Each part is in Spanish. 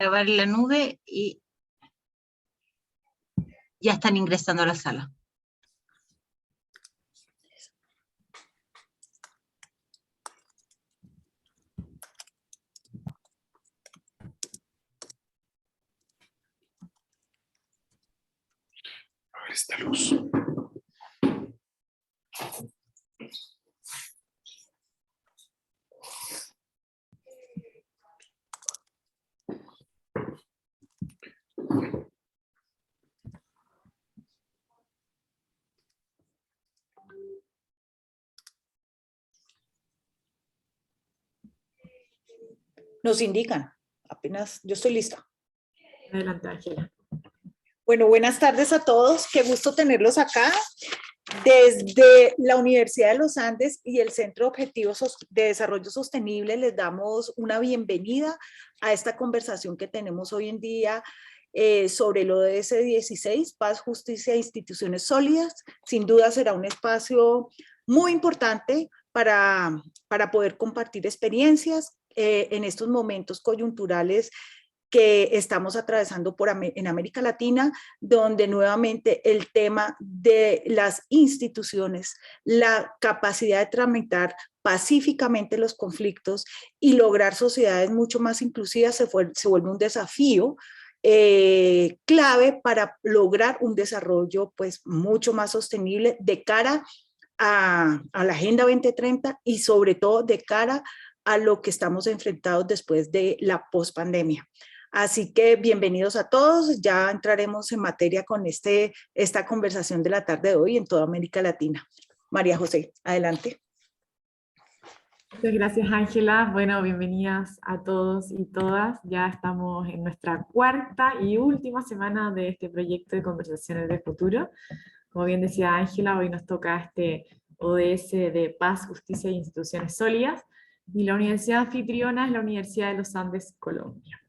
grabar en la nube y ya están ingresando a la sala. A ver esta luz. Nos indican, apenas yo estoy lista. Adelante, Ángela. Bueno, buenas tardes a todos, qué gusto tenerlos acá. Desde la Universidad de los Andes y el Centro de Objetivos de Desarrollo Sostenible les damos una bienvenida a esta conversación que tenemos hoy en día sobre el ODS 16, Paz, Justicia e Instituciones Sólidas. Sin duda será un espacio muy importante para poder compartir experiencias en estos momentos coyunturales que estamos atravesando en América Latina, donde nuevamente el tema de las instituciones, la capacidad de tramitar pacíficamente los conflictos y lograr sociedades mucho más inclusivas se vuelve un desafío clave para lograr un desarrollo pues mucho más sostenible de cara a la Agenda 2030 y sobre todo de cara a lo que estamos enfrentados después de la pospandemia. Así que bienvenidos a todos, ya entraremos en materia con esta conversación de la tarde de hoy en toda América Latina. María José, adelante. Muchas gracias, Ángela. Bueno, bienvenidas a todos y todas. Ya estamos en nuestra cuarta y última semana de este proyecto de conversaciones de futuro. Como bien decía Ángela, hoy nos toca este ODS de Paz, Justicia e Instituciones Sólidas, y la universidad anfitriona es la Universidad de los Andes, Colombia.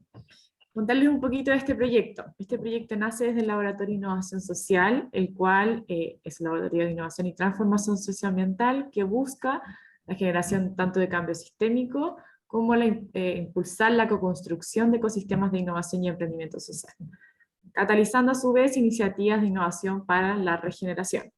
Contarles un poquito de este proyecto. Este proyecto nace desde el Laboratorio de Innovación Social, el cual es el Laboratorio de Innovación y Transformación Socioambiental, que busca la generación tanto de cambio sistémico como impulsar la co-construcción de ecosistemas de innovación y emprendimiento social, catalizando a su vez iniciativas de innovación para la regeneración.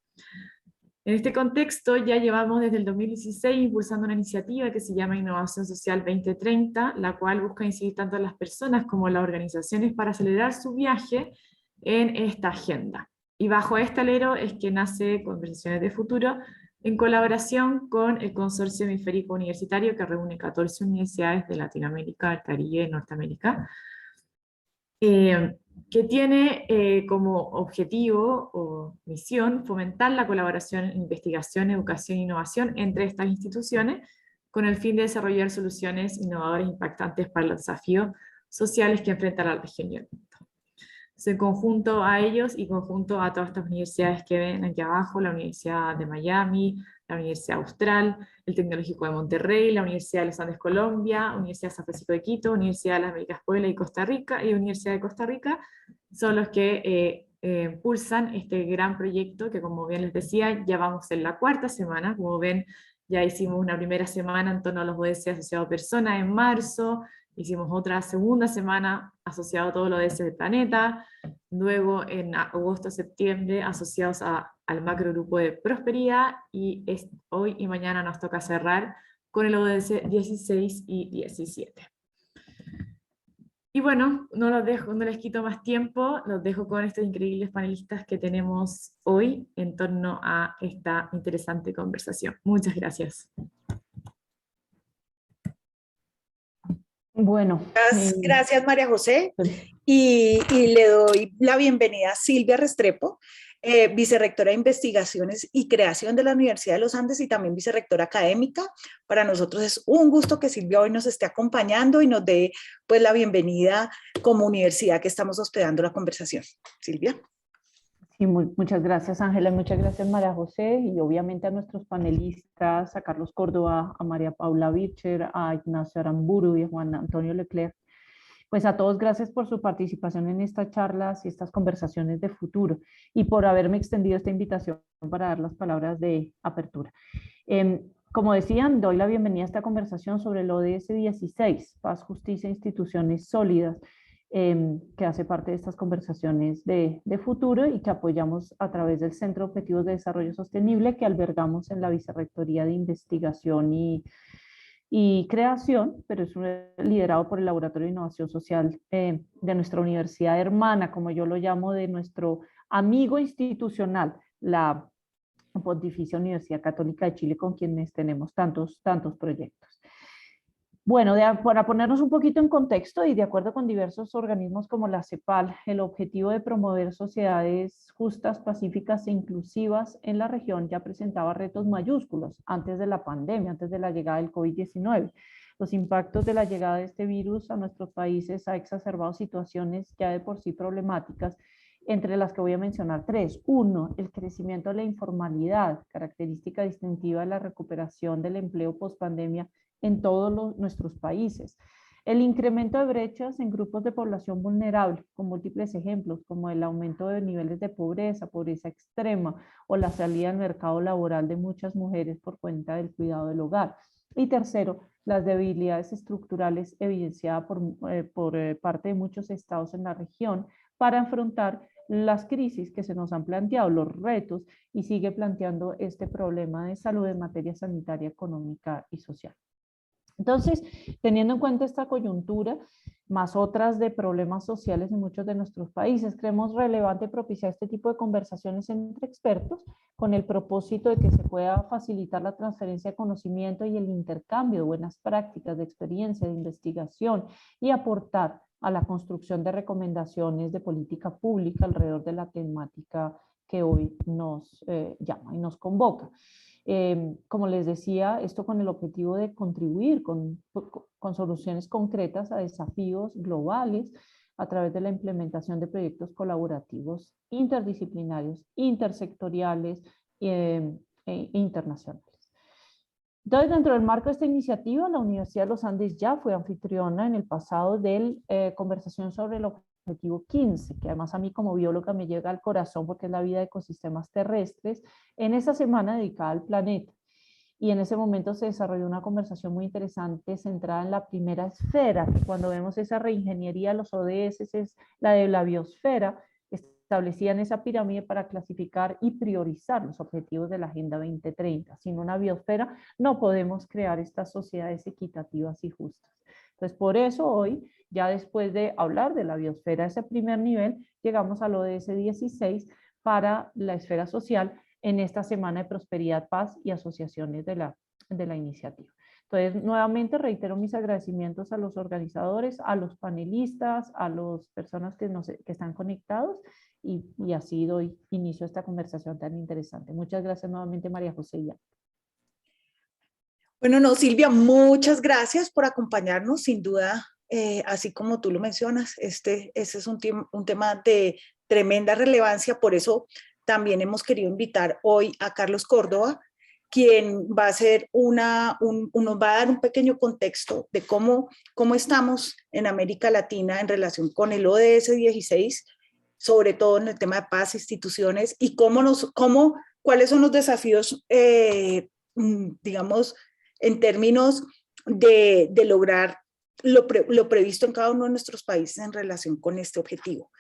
En este contexto ya llevamos desde el 2016 impulsando una iniciativa que se llama Innovación Social 2030, la cual busca incidir tanto en las personas como en las organizaciones para acelerar su viaje en esta agenda. Y bajo este alero es que nace Conversaciones de Futuro, en colaboración con el Consorcio Hemisférico Universitario, que reúne 14 universidades de Latinoamérica, el Caribe y Norteamérica, que tiene como objetivo o misión fomentar la colaboración en investigación, educación e innovación entre estas instituciones, con el fin de desarrollar soluciones innovadoras e impactantes para los desafíos sociales que enfrenta la región y el mundo. Entonces, en conjunto a ellos y conjunto a todas estas universidades que ven aquí abajo, la Universidad de Miami, la Universidad Austral, el Tecnológico de Monterrey, la Universidad de los Andes Colombia, Universidad de San Francisco de Quito, Universidad de las Américas Puebla y Costa Rica, y Universidad de Costa Rica, son los que impulsan este gran proyecto que, como bien les decía, ya vamos en la cuarta semana. Como ven, ya hicimos una primera semana en torno a los ODS asociados a personas en marzo, hicimos otra segunda semana asociado a todo lo ODS del planeta, luego en agosto-septiembre asociados al macrogrupo de prosperidad, y hoy y mañana nos toca cerrar con el ODS 16 y 17. Y bueno, no les quito más tiempo, los dejo con estos increíbles panelistas que tenemos hoy en torno a esta interesante conversación. Muchas gracias. Bueno. Gracias María José, y le doy la bienvenida a Silvia Restrepo, vicerrectora de Investigaciones y Creación de la Universidad de los Andes y también vicerrectora académica. Para nosotros es un gusto que Silvia hoy nos esté acompañando y nos dé pues la bienvenida como universidad que estamos hospedando la conversación. Silvia. Sí, muchas gracias Ángela, muchas gracias María José, y obviamente a nuestros panelistas, a Carlos Córdoba, a María Paula Bircher, a Ignacio Aramburu y a Juan Antonio Leclerc. Pues a todos gracias por su participación en estas charlas y estas conversaciones de futuro, y por haberme extendido esta invitación para dar las palabras de apertura. Como decían, doy la bienvenida a esta conversación sobre el ODS 16, Paz, Justicia e Instituciones Sólidas, que hace parte de estas conversaciones de futuro y que apoyamos a través del Centro de Objetivos de Desarrollo Sostenible que albergamos en la Vicerrectoría de Investigación y Creación, pero es liderado por el Laboratorio de Innovación Social de nuestra universidad hermana, como yo lo llamo, de nuestro amigo institucional, la Pontificia Universidad Católica de Chile, con quienes tenemos tantos proyectos. Bueno, para ponernos un poquito en contexto y de acuerdo con diversos organismos como la CEPAL, el objetivo de promover sociedades justas, pacíficas e inclusivas en la región ya presentaba retos mayúsculos antes de la pandemia, antes de la llegada del COVID-19. Los impactos de la llegada de este virus a nuestros países ha exacerbado situaciones ya de por sí problemáticas, entre las que voy a mencionar tres. Uno, el crecimiento de la informalidad, característica distintiva de la recuperación del empleo post-pandemia en todos nuestros países. El incremento de brechas en grupos de población vulnerable, con múltiples ejemplos, como el aumento de niveles de pobreza, pobreza extrema, o la salida al mercado laboral de muchas mujeres por cuenta del cuidado del hogar. Y tercero, las debilidades estructurales evidenciadas por parte de muchos estados en la región para afrontar las crisis que se nos han planteado, los retos, y sigue planteando este problema de salud en materia sanitaria, económica y social. Entonces, teniendo en cuenta esta coyuntura, más otras de problemas sociales en muchos de nuestros países, creemos relevante propiciar este tipo de conversaciones entre expertos con el propósito de que se pueda facilitar la transferencia de conocimiento y el intercambio de buenas prácticas, de experiencia, de investigación y aportar a la construcción de recomendaciones de política pública alrededor de la temática que hoy nos llama y nos convoca. Como les decía, esto con el objetivo de contribuir con soluciones concretas a desafíos globales a través de la implementación de proyectos colaborativos interdisciplinarios, intersectoriales e internacionales. Entonces, dentro del marco de esta iniciativa, la Universidad de los Andes ya fue anfitriona en el pasado de conversación sobre el objetivo 15, que además a mí como bióloga me llega al corazón porque es la vida de ecosistemas terrestres, en esa semana dedicada al planeta. Y en ese momento se desarrolló una conversación muy interesante centrada en la primera esfera, que cuando vemos esa reingeniería de los ODS es la de la biosfera, establecían esa pirámide para clasificar y priorizar los objetivos de la Agenda 2030. Sin una biosfera no podemos crear estas sociedades equitativas y justas. Entonces, por eso hoy, ya después de hablar de la biosfera, ese primer nivel, llegamos al ODS 16 para la esfera social en esta Semana de Prosperidad, Paz y Asociaciones de la iniciativa. Entonces, nuevamente reitero mis agradecimientos a los organizadores, a los panelistas, a las personas que están conectados y así doy inicio a esta conversación tan interesante. Muchas gracias nuevamente, María José. Bueno, no, Silvia, muchas gracias por acompañarnos, sin duda, así como tú lo mencionas, este es un tema de tremenda relevancia, por eso también hemos querido invitar hoy a Carlos Córdoba, quien va a hacer nos va a dar un pequeño contexto de cómo estamos en América Latina en relación con el ODS 16, sobre todo en el tema de paz, instituciones, y cuáles son los desafíos, digamos, en términos de lograr lo previsto en cada uno de nuestros países en relación con este objetivo.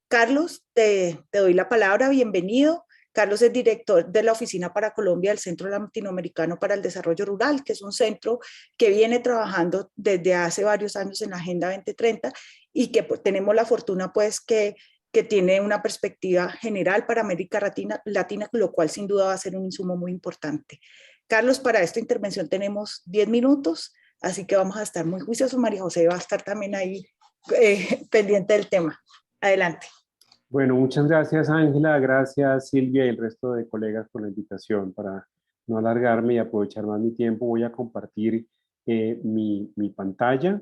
Carlos, te doy la palabra, bienvenido. Carlos es director de la Oficina para Colombia del Centro Latinoamericano para el Desarrollo Rural, que es un centro que viene trabajando desde hace varios años en la Agenda 2030 y que tenemos la fortuna pues que tiene una perspectiva general para América Latina, lo cual sin duda va a ser un insumo muy importante. Carlos, para esta intervención tenemos 10 minutos, así que vamos a estar muy juiciosos. María José va a estar también ahí pendiente del tema. Adelante. Bueno, muchas gracias, Ángela, gracias, Silvia y el resto de colegas por la invitación. Para no alargarme y aprovechar más mi tiempo, voy a compartir mi pantalla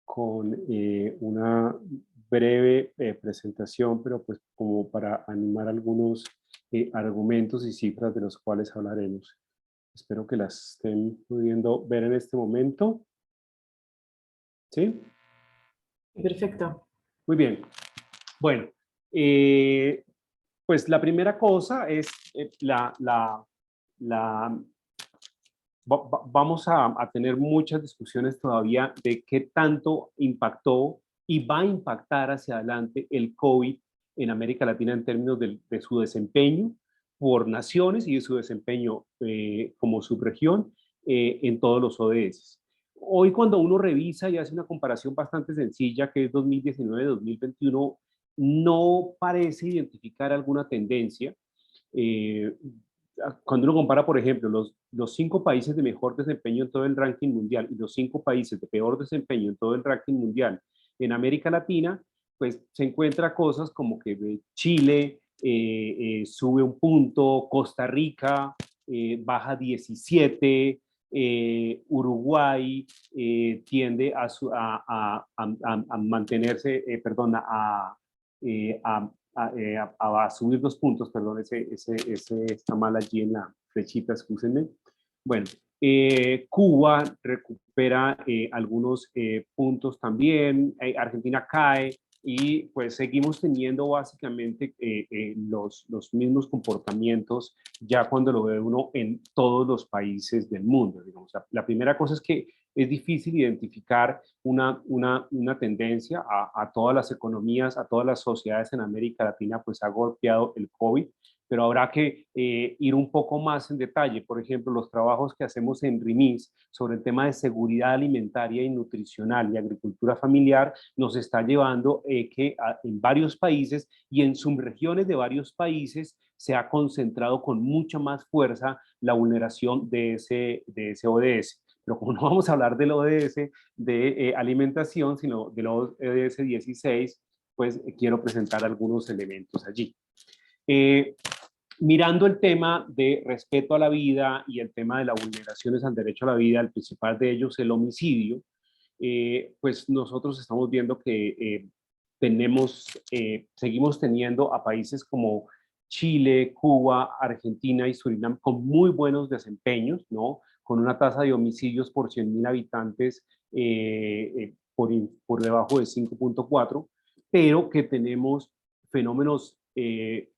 con una breve presentación, pero pues como para animar algunos argumentos y cifras de los cuales hablaremos. Espero que las estén pudiendo ver en este momento. ¿Sí? Perfecto. Muy bien. Bueno, pues la primera cosa es vamos a tener muchas discusiones todavía de qué tanto impactó y va a impactar hacia adelante el COVID en América Latina en términos de su desempeño por naciones y de su desempeño como subregión en todos los ODS. Hoy cuando uno revisa y hace una comparación bastante sencilla, que es 2019-2021, no parece identificar alguna tendencia. Cuando uno compara, por ejemplo, los 5 países de mejor desempeño en todo el ranking mundial y los 5 países de peor desempeño en todo el ranking mundial en América Latina, pues se encuentra cosas como que Chile sube 1 punto, Costa Rica baja 17, Uruguay tiende a mantenerse, a subir 2 puntos, perdón, ese está mal allí en la flechita, excúsenme. Bueno, Cuba recupera algunos puntos también, Argentina cae, y pues seguimos teniendo básicamente los mismos comportamientos ya cuando lo ve uno en todos los países del mundo. Digamos. La primera cosa es que es difícil identificar una tendencia a todas las economías, a todas las sociedades en América Latina, pues ha golpeado el COVID, pero habrá que ir un poco más en detalle. Por ejemplo, los trabajos que hacemos en RIMIS sobre el tema de seguridad alimentaria y nutricional y agricultura familiar nos está llevando que en varios países y en subregiones de varios países se ha concentrado con mucha más fuerza la vulneración de ese ODS. Pero como no vamos a hablar del ODS de alimentación, sino del ODS 16, pues quiero presentar algunos elementos allí. Mirando el tema de respeto a la vida y el tema de las vulneraciones al derecho a la vida, el principal de ellos es el homicidio, pues nosotros estamos viendo que seguimos teniendo a países como Chile, Cuba, Argentina y Surinam con muy buenos desempeños, ¿no? Con una tasa de homicidios por 100.000 habitantes por debajo de 5.4, pero que tenemos fenómenos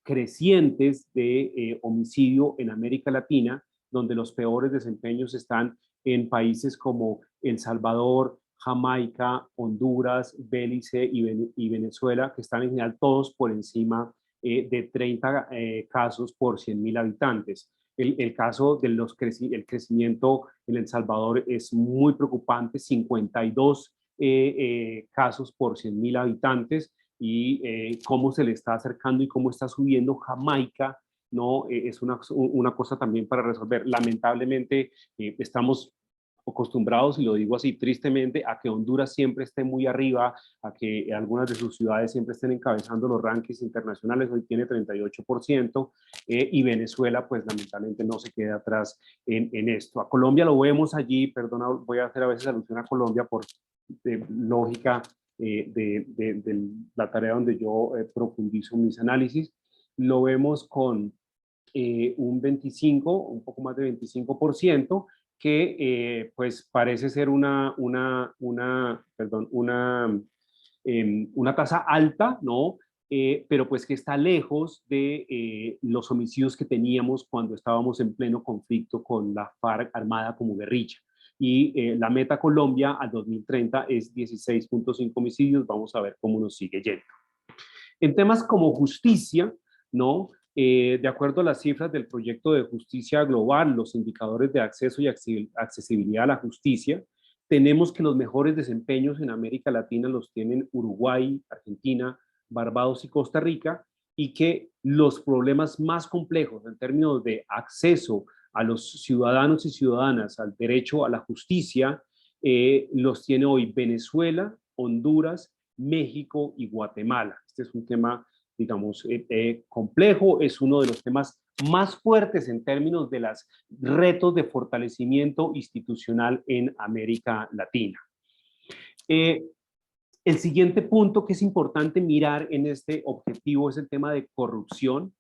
crecientes de homicidio en América Latina, donde los peores desempeños están en países como El Salvador, Jamaica, Honduras, Belice y Venezuela, que están en general todos por encima de 30 casos por 100.000 habitantes. El caso del el crecimiento en El Salvador es muy preocupante, 52 casos por 100.000 habitantes, y cómo se le está acercando y cómo está subiendo Jamaica, ¿no? Es una cosa también para resolver. Lamentablemente estamos acostumbrados, y lo digo así tristemente, a que Honduras siempre esté muy arriba, a que algunas de sus ciudades siempre estén encabezando los rankings internacionales. Hoy tiene 38%, y Venezuela pues lamentablemente no se queda atrás en esto. A Colombia lo vemos allí, perdona, voy a hacer a veces alusión a Colombia por lógica de la tarea donde yo profundizo mis análisis. Lo vemos con un poco más de 25%, que pues parece ser una tasa alta, ¿no? Pero pues que está lejos de los homicidios que teníamos cuando estábamos en pleno conflicto con la FARC armada como guerrilla. Y la meta Colombia al 2030 es 16.5 homicidios. Vamos a ver cómo nos sigue yendo. En temas como justicia, ¿no? De acuerdo a las cifras del proyecto de justicia global, los indicadores de acceso y accesibilidad a la justicia, tenemos que los mejores desempeños en América Latina los tienen Uruguay, Argentina, Barbados y Costa Rica, y que los problemas más complejos en términos de acceso a los ciudadanos y ciudadanas al derecho a la justicia los tiene hoy Venezuela, Honduras, México y Guatemala. Este es un tema, digamos, complejo, es uno de los temas más fuertes en términos de los retos de fortalecimiento institucional en América Latina. El siguiente punto que es importante mirar en este objetivo es el tema de corrupción.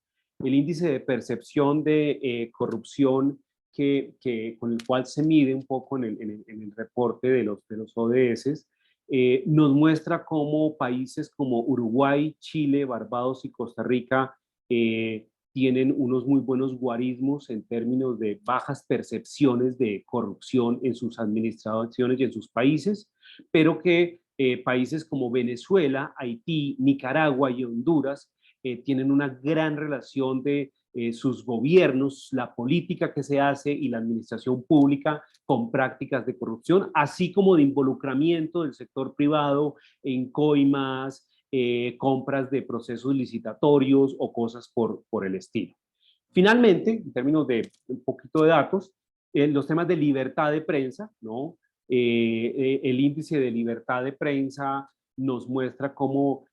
El índice de percepción de corrupción con el cual se mide un poco en el reporte de los ODS, nos muestra cómo países como Uruguay, Chile, Barbados y Costa Rica tienen unos muy buenos guarismos en términos de bajas percepciones de corrupción en sus administraciones y en sus países, pero que países como Venezuela, Haití, Nicaragua y Honduras tienen una gran relación de sus gobiernos, la política que se hace y la administración pública con prácticas de corrupción, así como de involucramiento del sector privado en coimas, compras de procesos licitatorios o cosas por el estilo. Finalmente, en términos de un poquito de datos, los temas de libertad de prensa, ¿no? El índice de libertad de prensa nos muestra cómo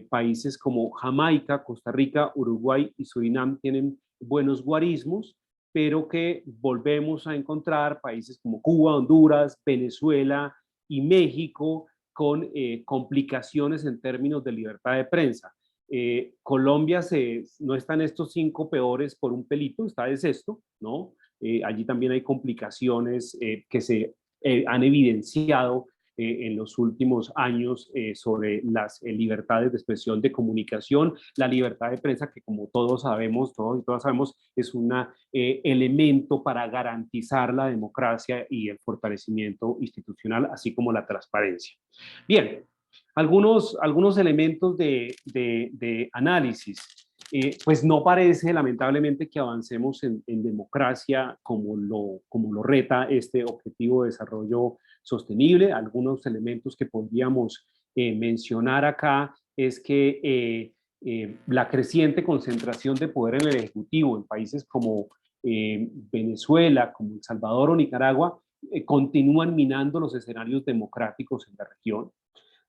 países como Jamaica, Costa Rica, Uruguay y Surinam tienen buenos guarismos, pero que volvemos a encontrar países como Cuba, Honduras, Venezuela y México con complicaciones en términos de libertad de prensa. Colombia no está en estos 5 peores por un pelito, está de sexto, ¿no? Allí también hay complicaciones que se han evidenciado en los últimos años sobre las libertades de expresión, de comunicación, la libertad de prensa, que como todos sabemos, todos y todas sabemos, es un elemento para garantizar la democracia y el fortalecimiento institucional, así como la transparencia. Bien, algunos elementos de análisis. Pues no parece, lamentablemente, que avancemos en democracia como lo reta este objetivo de desarrollo sostenible. Algunos elementos que podríamos mencionar acá es que la creciente concentración de poder en el Ejecutivo en países como Venezuela, como El Salvador o Nicaragua, continúan minando los escenarios democráticos en la región.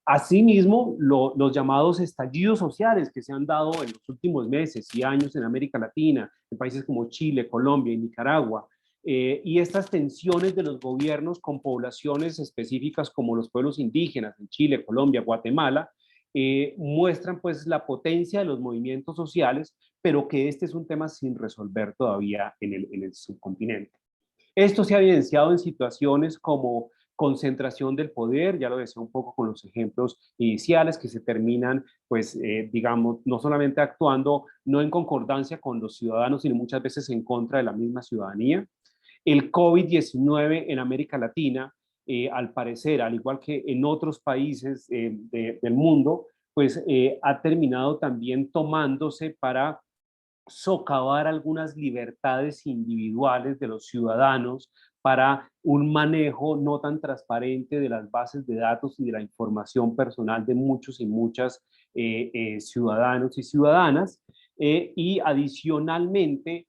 Asimismo, los llamados estallidos sociales que se han dado en los últimos meses y años en América Latina, en países como Chile, Colombia y Nicaragua, y estas tensiones de los gobiernos con poblaciones específicas como los pueblos indígenas en Chile, Colombia, Guatemala, muestran pues la potencia de los movimientos sociales, pero que este es un tema sin resolver todavía en el subcontinente. Esto se ha evidenciado en situaciones como concentración del poder, ya lo decía un poco con los ejemplos iniciales, que se terminan, pues, digamos, no solamente actuando no en concordancia con los ciudadanos, sino muchas veces en contra de la misma ciudadanía. El COVID-19 en América Latina, al parecer, al igual que en otros países del mundo, pues ha terminado también tomándose para socavar algunas libertades individuales de los ciudadanos para un manejo no tan transparente de las bases de datos y de la información personal de muchos y muchas ciudadanos y ciudadanas. Y adicionalmente,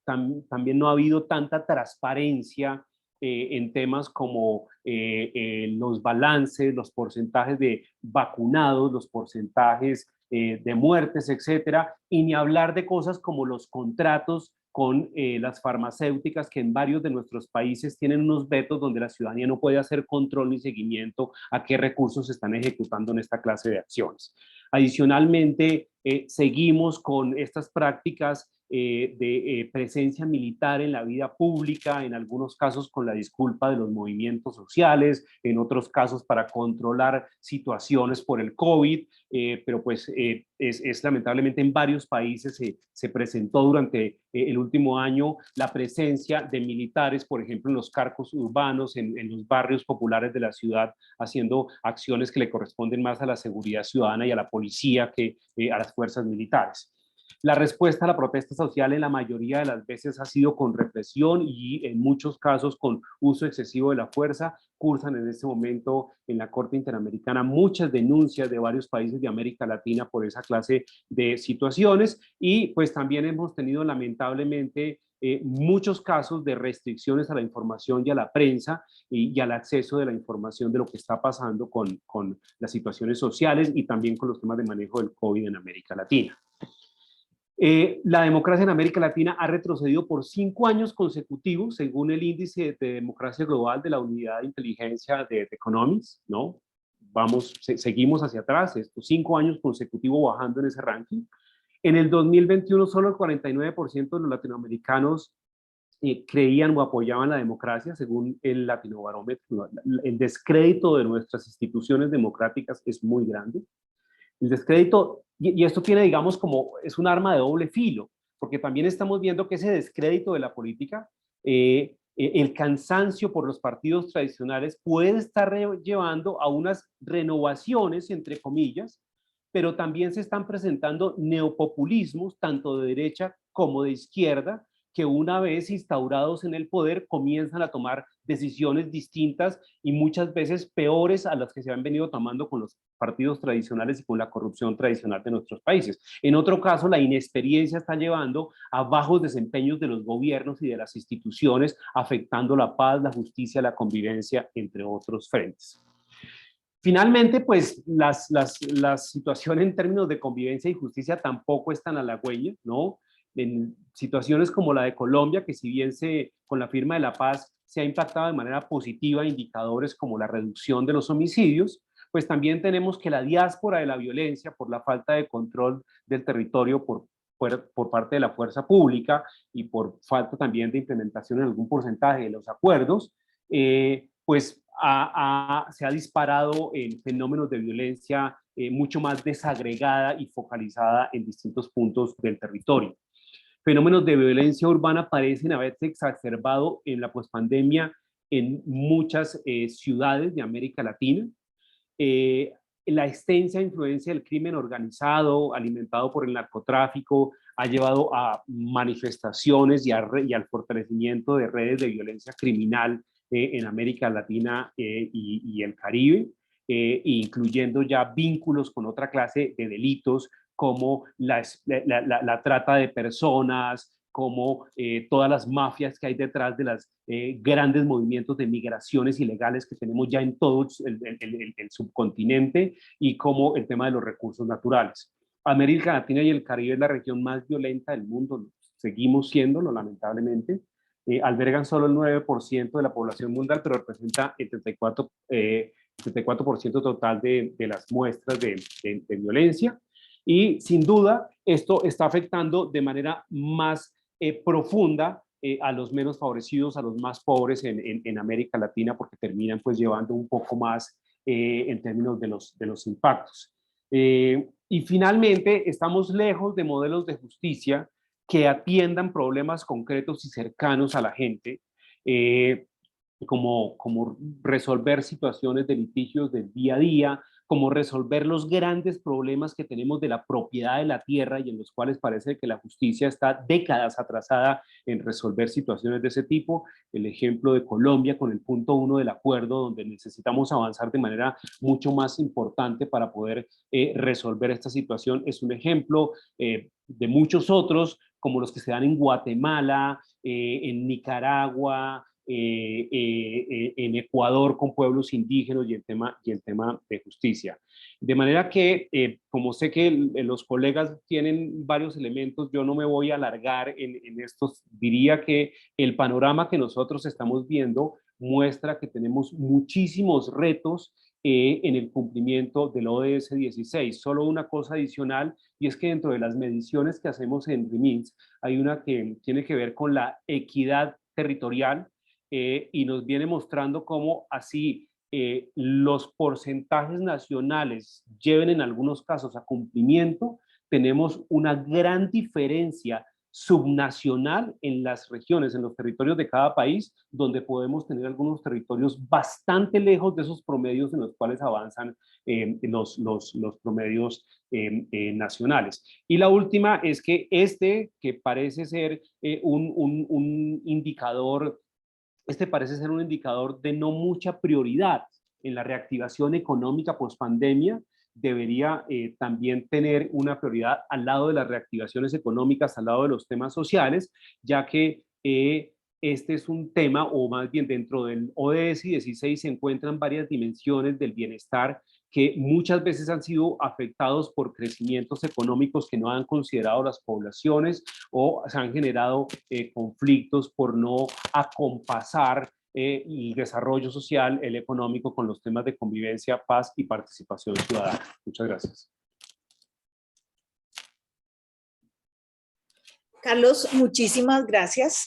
también no ha habido tanta transparencia en temas como los balances, los porcentajes de vacunados, los porcentajes de muertes, etcétera, y ni hablar de cosas como los contratos con las farmacéuticas, que en varios de nuestros países tienen unos vetos donde la ciudadanía no puede hacer control ni seguimiento a qué recursos se están ejecutando en esta clase de acciones. Adicionalmente, seguimos con estas prácticas de presencia militar en la vida pública, en algunos casos con la disculpa de los movimientos sociales, en otros casos para controlar situaciones por el COVID, pero pues es lamentablemente en varios países se presentó durante el último año la presencia de militares, por ejemplo, en los carcos urbanos, en los barrios populares de la ciudad, haciendo acciones que le corresponden más a la seguridad ciudadana y a la policía que a las fuerzas militares. La respuesta a la protesta social en la mayoría de las veces ha sido con represión y en muchos casos con uso excesivo de la fuerza. Cursan en este momento en la Corte Interamericana muchas denuncias de varios países de América Latina por esa clase de situaciones, y pues también hemos tenido lamentablemente muchos casos de restricciones a la información y a la prensa y al acceso de la información de lo que está pasando con las situaciones sociales y también con los temas de manejo del COVID en América Latina. La democracia en América Latina ha retrocedido por 5 años consecutivos, según el índice de democracia global de la unidad de inteligencia de Economics, ¿no? Seguimos hacia atrás, estos 5 años consecutivos bajando en ese ranking. En el 2021, solo el 49% de los latinoamericanos creían o apoyaban la democracia, según el Latinobarómetro. El descrédito de nuestras instituciones democráticas es muy grande. El descrédito, y esto tiene, digamos, como es un arma de doble filo, porque también estamos viendo que ese descrédito de la política el cansancio por los partidos tradicionales puede estar llevando a unas renovaciones, entre comillas, pero también se están presentando neopopulismos, tanto de derecha como de izquierda, que una vez instaurados en el poder comienzan a tomar decisiones distintas y muchas veces peores a las que se han venido tomando con los partidos tradicionales y con la corrupción tradicional de nuestros países. En otro caso, la inexperiencia está llevando a bajos desempeños de los gobiernos y de las instituciones, afectando la paz, la justicia, la convivencia, entre otros frentes. Finalmente, pues las situaciones en términos de convivencia y justicia tampoco están a la halagüeña, ¿no? En situaciones como la de Colombia, que si bien con la firma de la paz se ha impactado de manera positiva indicadores como la reducción de los homicidios, pues también tenemos que la diáspora de la violencia por la falta de control del territorio por parte de la fuerza pública y por falta también de implementación en algún porcentaje de los acuerdos, pues se ha disparado en fenómenos de violencia mucho más desagregada y focalizada en distintos puntos del territorio. Fenómenos de violencia urbana parecen haberse exacerbado en la pospandemia en muchas ciudades de América Latina. La extensa influencia del crimen organizado, alimentado por el narcotráfico, ha llevado a manifestaciones y al fortalecimiento de redes de violencia criminal en América Latina y el Caribe, incluyendo ya vínculos con otra clase de delitos como la trata de personas, como todas las mafias que hay detrás de los grandes movimientos de migraciones ilegales que tenemos ya en todo el subcontinente, y como el tema de los recursos naturales. América Latina y el Caribe es la región más violenta del mundo, seguimos siéndolo lamentablemente. Albergan solo el 9% de la población mundial, pero representa el 34% total de las muestras de violencia. Y sin duda, esto está afectando de manera más profunda a los menos favorecidos, a los más pobres en América Latina, porque terminan pues llevando un poco más en términos de los impactos. Y finalmente, estamos lejos de modelos de justicia que atiendan problemas concretos y cercanos a la gente, como resolver situaciones de litigios del día a día, como resolver los grandes problemas que tenemos de la propiedad de la tierra y en los cuales parece que la justicia está décadas atrasada en resolver situaciones de ese tipo. El ejemplo de Colombia con el punto 1 del acuerdo, donde necesitamos avanzar de manera mucho más importante para poder resolver esta situación, es un ejemplo de muchos otros, como los que se dan en Guatemala, en Nicaragua, en Ecuador con pueblos indígenas y el tema de justicia. De manera que, como sé que los colegas tienen varios elementos, yo no me voy a alargar en estos. Diría que el panorama que nosotros estamos viendo muestra que tenemos muchísimos retos en el cumplimiento del ODS 16. Solo una cosa adicional, y es que dentro de las mediciones que hacemos en REMINS, hay una que tiene que ver con la equidad territorial, y nos viene mostrando cómo así los porcentajes nacionales lleven en algunos casos a cumplimiento, tenemos una gran diferencia subnacional en las regiones, en los territorios de cada país, donde podemos tener algunos territorios bastante lejos de esos promedios en los cuales avanzan los promedios nacionales. Y la última es que que parece ser un indicador de no mucha prioridad en la reactivación económica post-pandemia, debería también tener una prioridad al lado de las reactivaciones económicas, al lado de los temas sociales, ya que este es un tema, o más bien dentro del ODS 16 se encuentran varias dimensiones del bienestar que muchas veces han sido afectados por crecimientos económicos que no han considerado las poblaciones, o se han generado conflictos por no acompasar el desarrollo social, el económico, con los temas de convivencia, paz y participación ciudadana. Muchas gracias. Carlos, muchísimas gracias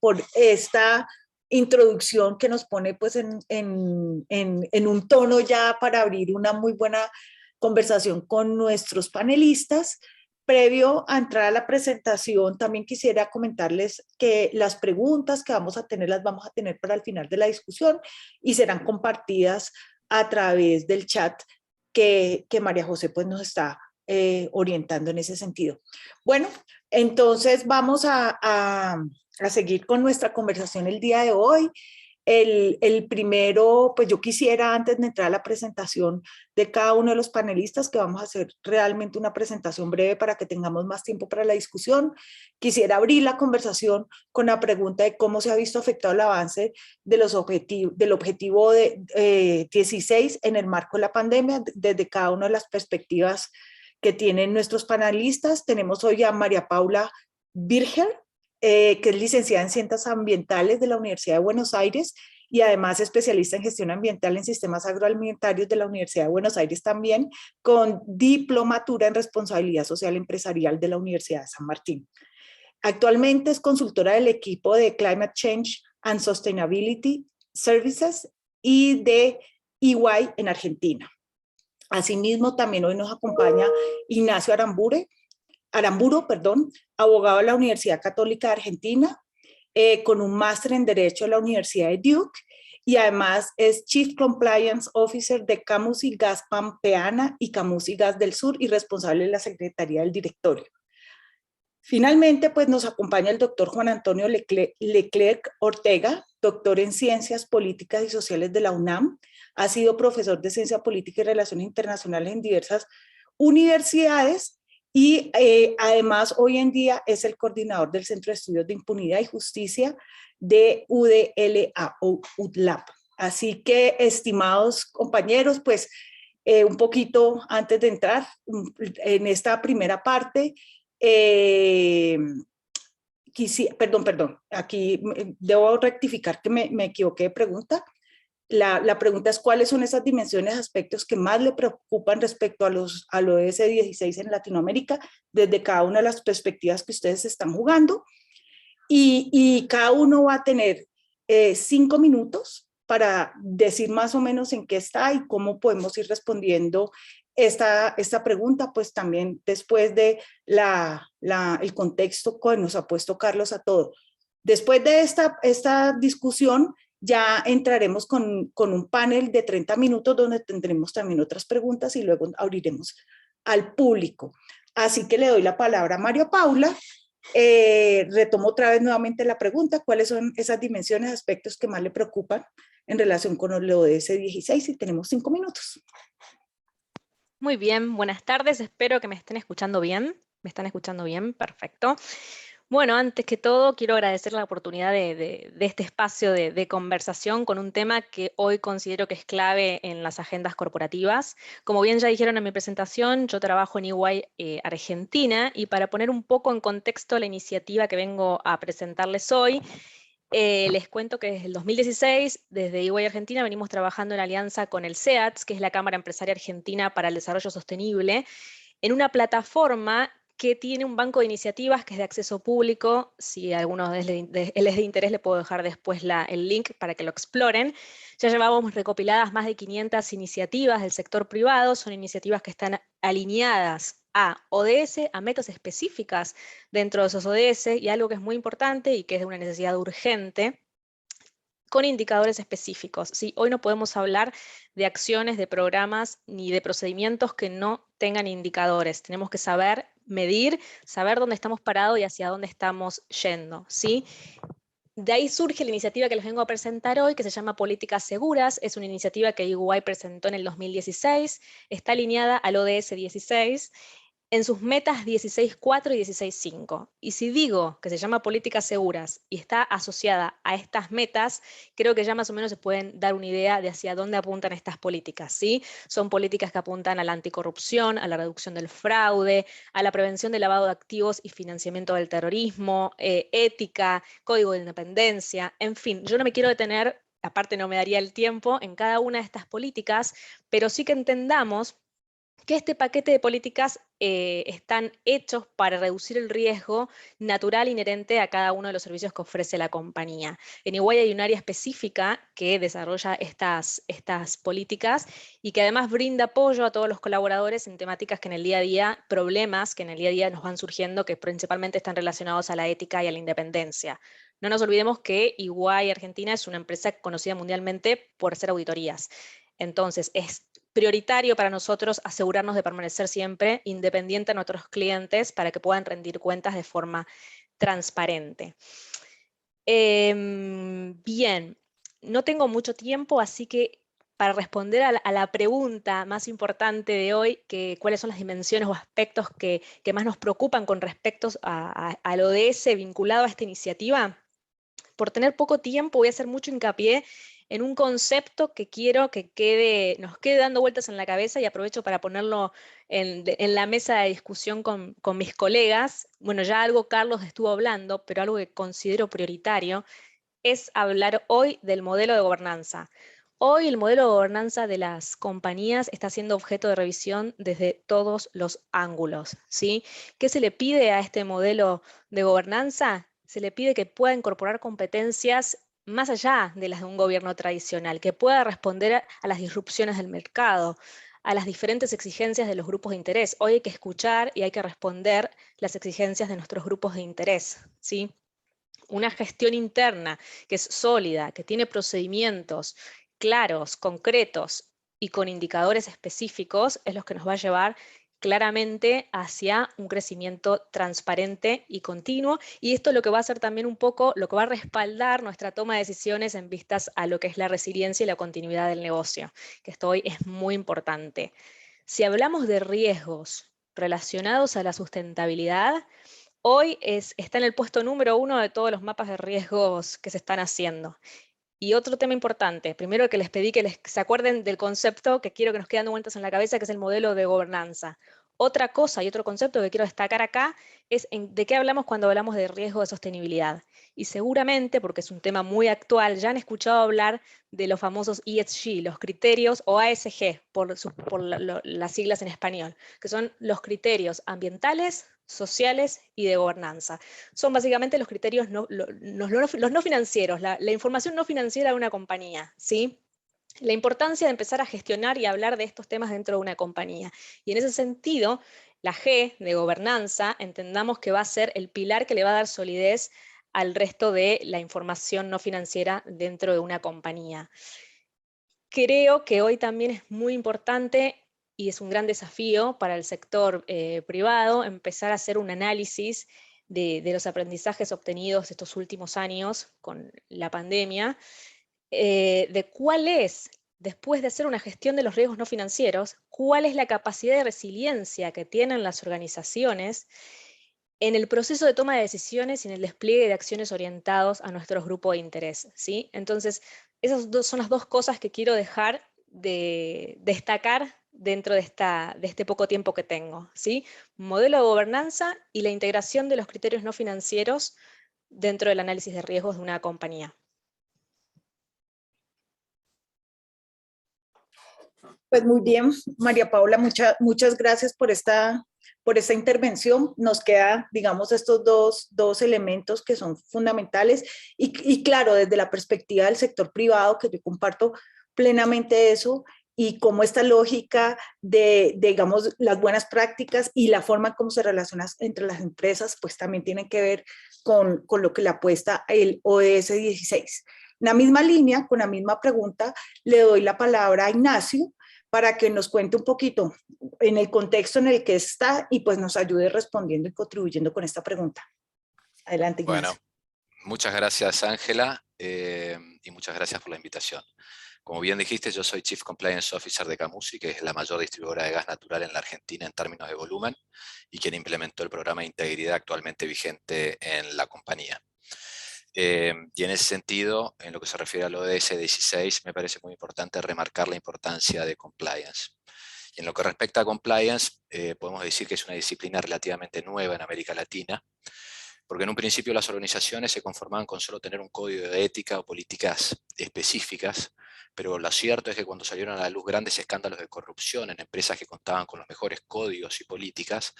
por esta introducción que nos pone pues en un tono ya para abrir una muy buena conversación con nuestros panelistas. previo a entrar a la presentación, también quisiera comentarles que las preguntas que vamos a tener las vamos a tener para el final de la discusión y serán compartidas a través del chat que María José pues, nos está orientando en ese sentido. Bueno, entonces vamos a seguir con nuestra conversación el día de hoy. El primero, pues yo quisiera antes de entrar a la presentación de cada uno de los panelistas, que vamos a hacer realmente una presentación breve para que tengamos más tiempo para la discusión, quisiera abrir la conversación con la pregunta de cómo se ha visto afectado el avance de del objetivo de 16 en el marco de la pandemia, desde cada una de las perspectivas que tienen nuestros panelistas. Tenemos hoy a María Paula Bircher, que es licenciada en Ciencias Ambientales de la Universidad de Buenos Aires y además especialista en gestión ambiental en sistemas agroalimentarios de la Universidad de Buenos Aires también, con diplomatura en responsabilidad social empresarial de la Universidad de San Martín. Actualmente es consultora del equipo de Climate Change and Sustainability Services y de EY en Argentina. Asimismo, también hoy nos acompaña Ignacio Aramburo, abogado de la Universidad Católica de Argentina, con un máster en Derecho de la Universidad de Duke, y además es Chief Compliance Officer de Camus y Gas Pampeana y Camus y Gas del Sur y responsable de la Secretaría del Directorio. Finalmente, pues nos acompaña el doctor Juan Antonio Leclerc Ortega, doctor en Ciencias Políticas y Sociales de la UNAM, ha sido profesor de Ciencia Política y Relaciones Internacionales en diversas universidades y además hoy en día es el coordinador del Centro de Estudios de Impunidad y Justicia de UDLAP. Así que, estimados compañeros, pues un poquito antes de entrar en esta primera parte, perdón, aquí debo rectificar que me equivoqué de pregunta. La pregunta es cuáles son esas dimensiones, aspectos que más le preocupan respecto al ODS 16 en Latinoamérica, desde cada una de las perspectivas que ustedes están jugando. Y cada uno va a tener 5 minutos para decir más o menos en qué está y cómo podemos ir respondiendo esta pregunta, pues también después de el contexto que nos ha puesto Carlos a todo. Después de esta discusión, ya entraremos con un panel de 30 minutos donde tendremos también otras preguntas y luego abriremos al público. Así que le doy la palabra a María Paula. Retomo otra vez nuevamente la pregunta, ¿cuáles son esas dimensiones, aspectos que más le preocupan en relación con el ODS 16? Y tenemos 5 minutos. Muy bien, buenas tardes, espero que me estén escuchando bien. ¿Me están escuchando bien? Perfecto. Bueno, antes que todo, quiero agradecer la oportunidad de este espacio de conversación con un tema que hoy considero que es clave en las agendas corporativas. Como bien ya dijeron en mi presentación, yo trabajo en EY Argentina, y para poner un poco en contexto la iniciativa que vengo a presentarles hoy, les cuento que desde el 2016, desde EY Argentina, venimos trabajando en alianza con el CEATS, que es la Cámara Empresaria Argentina para el Desarrollo Sostenible, en una plataforma que tiene un banco de iniciativas que es de acceso público. Si a alguno les es de interés, le puedo dejar después el link para que lo exploren. Ya llevamos recopiladas más de 500 iniciativas del sector privado. Son iniciativas que están alineadas a ODS, a metas específicas dentro de esos ODS, y algo que es muy importante y que es de una necesidad urgente, con indicadores específicos. ¿Sí? Hoy no podemos hablar de acciones, de programas, ni de procedimientos que no tengan indicadores. Tenemos que saber medir, saber dónde estamos parados y hacia dónde estamos yendo. ¿Sí? De ahí surge la iniciativa que les vengo a presentar hoy, que se llama Políticas Seguras. Es una iniciativa que EY presentó en el 2016, está alineada al ODS 16, en sus metas 16.4 y 16.5. Y si digo que se llama Políticas Seguras y está asociada a estas metas, creo que ya más o menos se pueden dar una idea de hacia dónde apuntan estas políticas, ¿sí? Son políticas que apuntan a la anticorrupción, a la reducción del fraude, a la prevención del lavado de activos y financiamiento del terrorismo, ética, código de independencia, en fin. Yo no me quiero detener, aparte no me daría el tiempo, en cada una de estas políticas, pero sí que entendamos que este paquete de políticas están hechos para reducir el riesgo natural inherente a cada uno de los servicios que ofrece la compañía. En Iguay hay un área específica que desarrolla estas políticas y que además brinda apoyo a todos los colaboradores en temáticas que en el día a día, problemas que en el día a día nos van surgiendo, que principalmente están relacionados a la ética y a la independencia. No nos olvidemos que Iguay Argentina es una empresa conocida mundialmente por hacer auditorías. Entonces, es prioritario para nosotros asegurarnos de permanecer siempre independiente a nuestros clientes para que puedan rendir cuentas de forma transparente. Bien, no tengo mucho tiempo, así que para responder a la pregunta más importante de hoy, que cuáles son las dimensiones o aspectos que más nos preocupan con respecto al ODS vinculado a esta iniciativa, por tener poco tiempo voy a hacer mucho hincapié en un concepto que quiero que nos quede dando vueltas en la cabeza y aprovecho para ponerlo en la mesa de discusión con mis colegas. Bueno, ya algo Carlos estuvo hablando, pero algo que considero prioritario es hablar hoy del modelo de gobernanza. Hoy el modelo de gobernanza de las compañías está siendo objeto de revisión desde todos los ángulos, ¿sí? ¿Qué se le pide a este modelo de gobernanza? Se le pide que pueda incorporar competencias más allá de las de un gobierno tradicional, que pueda responder a las disrupciones del mercado, a las diferentes exigencias de los grupos de interés. Hoy hay que escuchar y hay que responder las exigencias de nuestros grupos de interés, ¿sí? Una gestión interna que es sólida, que tiene procedimientos claros, concretos y con indicadores específicos, es lo que nos va a llevar claramente hacia un crecimiento transparente y continuo, y esto lo que va a hacer también un poco, lo que va a respaldar nuestra toma de decisiones en vistas a lo que es la resiliencia y la continuidad del negocio, que esto hoy es muy importante. Si hablamos de riesgos relacionados a la sustentabilidad, hoy está en el puesto número 1 de todos los mapas de riesgos que se están haciendo. Y otro tema importante, primero que les pedí que se acuerden del concepto que quiero que nos quede dando vueltas en la cabeza, que es el modelo de gobernanza. Otra cosa y otro concepto que quiero destacar acá es de qué hablamos cuando hablamos de riesgo de sostenibilidad. Y seguramente, porque es un tema muy actual, ya han escuchado hablar de los famosos ESG, los criterios, o ASG, por las siglas en español, que son los criterios ambientales, sociales y de gobernanza. Son básicamente los criterios los no financieros, la información no financiera de una compañía, ¿sí? La importancia de empezar a gestionar y hablar de estos temas dentro de una compañía. Y en ese sentido, la G de gobernanza, entendamos que va a ser el pilar que le va a dar solidez al resto de la información no financiera dentro de una compañía. Creo que hoy también es muy importante y es un gran desafío para el sector privado empezar a hacer un análisis de los aprendizajes obtenidos estos últimos años con la pandemia, de cuál es, después de hacer una gestión de los riesgos no financieros, cuál es la capacidad de resiliencia que tienen las organizaciones en el proceso de toma de decisiones y en el despliegue de acciones orientados a nuestros grupos de interés, ¿sí? Entonces, esas son las dos cosas que quiero dejar de destacar dentro de este poco tiempo que tengo, ¿sí? Modelo de gobernanza y la integración de los criterios no financieros dentro del análisis de riesgos de una compañía. Pues muy bien, María Paula, muchas gracias por esta intervención. Nos queda, digamos, estos dos elementos que son fundamentales y claro, desde la perspectiva del sector privado, que yo comparto plenamente eso, y cómo esta lógica digamos, las buenas prácticas y la forma como se relaciona entre las empresas, pues también tienen que ver con lo que le apuesta el ODS 16. En la misma línea, con la misma pregunta, le doy la palabra a Ignacio, para que nos cuente un poquito en el contexto en el que está y pues nos ayude respondiendo y contribuyendo con esta pregunta. Adelante, Ignacio. Bueno, muchas gracias, Ángela, y muchas gracias por la invitación. Como bien dijiste, yo soy Chief Compliance Officer de Camusi, que es la mayor distribuidora de gas natural en la Argentina en términos de volumen, y quien implementó el programa de integridad actualmente vigente en la compañía. Y en ese sentido, en lo que se refiere al ODS 16, me parece muy importante remarcar la importancia de compliance. Y en lo que respecta a compliance, podemos decir que es una disciplina relativamente nueva en América Latina, Porque en un principio las organizaciones se conformaban con solo tener un código de ética o políticas específicas, pero lo cierto es que cuando salieron a la luz grandes escándalos de corrupción en empresas que contaban con los mejores códigos y políticas,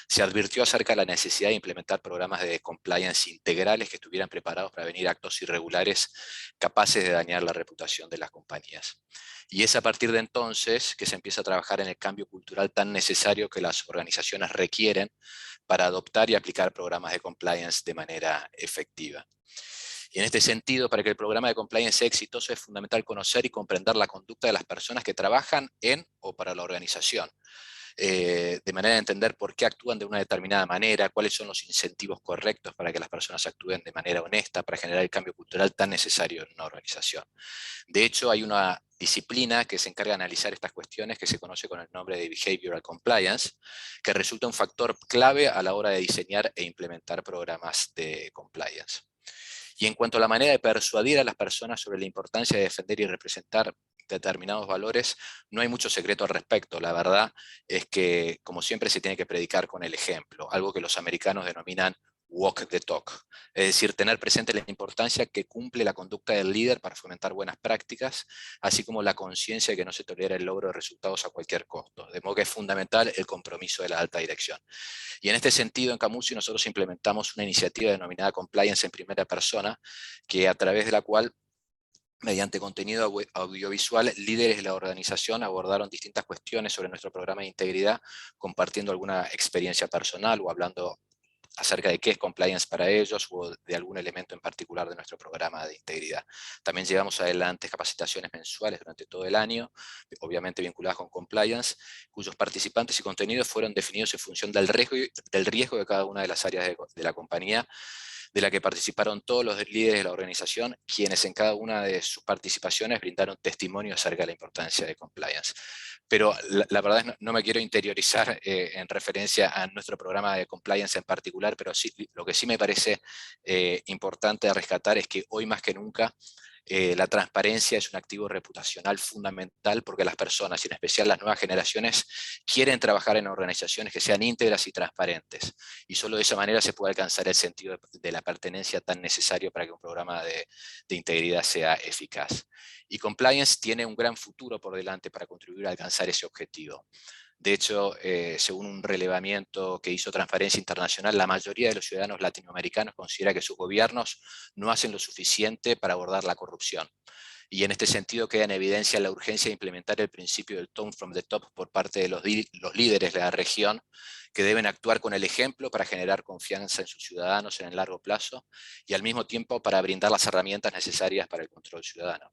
se advirtió acerca de la necesidad de implementar programas de compliance integrales que estuvieran preparados para prevenir actos irregulares capaces de dañar la reputación de las compañías. Y es a partir de entonces que se empieza a trabajar en el cambio cultural tan necesario que las organizaciones requieren para adoptar y aplicar programas de compliance de manera efectiva. Y en este sentido, para que el programa de compliance sea exitoso, es fundamental conocer y comprender la conducta de las personas que trabajan en o para la organización, de manera de entender por qué actúan de una determinada manera, cuáles son los incentivos correctos para que las personas actúen de manera honesta, para generar el cambio cultural tan necesario en una organización. De hecho, hay una disciplina que se encarga de analizar estas cuestiones que se conoce con el nombre de Behavioral Compliance, que resulta un factor clave a la hora de diseñar e implementar programas de compliance. Y en cuanto a la manera de persuadir a las personas sobre la importancia de defender y representar determinados valores, no hay mucho secreto al respecto. La verdad es que, como siempre, se tiene que predicar con el ejemplo, algo que los americanos denominan walk the talk, es decir, tener presente la importancia que cumple la conducta del líder para fomentar buenas prácticas, así como la conciencia de que no se tolera el logro de resultados a cualquier costo, de modo que es fundamental el compromiso de la alta dirección. Y en este sentido, en Camusi nosotros implementamos una iniciativa denominada Compliance en Primera Persona, que a través de la cual, mediante contenido audiovisual, líderes de la organización abordaron distintas cuestiones sobre nuestro programa de integridad, compartiendo alguna experiencia personal o hablando acerca de qué es compliance para ellos o de algún elemento en particular de nuestro programa de integridad. También llevamos adelante capacitaciones mensuales durante todo el año, obviamente vinculadas con compliance, cuyos participantes y contenidos fueron definidos en función del riesgo de cada una de las áreas de la compañía, de la que participaron todos los líderes de la organización, quienes en cada una de sus participaciones brindaron testimonio acerca de la importancia de compliance. Pero la verdad es que no me quiero interiorizar en referencia a nuestro programa de compliance en particular, pero sí, lo que sí me parece importante rescatar es que hoy más que nunca la transparencia es un activo reputacional fundamental, porque las personas, y en especial las nuevas generaciones, quieren trabajar en organizaciones que sean íntegras y transparentes. Y solo de esa manera se puede alcanzar el sentido de la pertenencia tan necesario para que un programa de integridad sea eficaz. Y compliance tiene un gran futuro por delante para contribuir a alcanzar ese objetivo. De hecho, según un relevamiento que hizo Transparencia Internacional, la mayoría de los ciudadanos latinoamericanos considera que sus gobiernos no hacen lo suficiente para abordar la corrupción. Y en este sentido queda en evidencia la urgencia de implementar el principio del tone from the top por parte de los líderes de la región, que deben actuar con el ejemplo para generar confianza en sus ciudadanos en el largo plazo y al mismo tiempo para brindar las herramientas necesarias para el control ciudadano.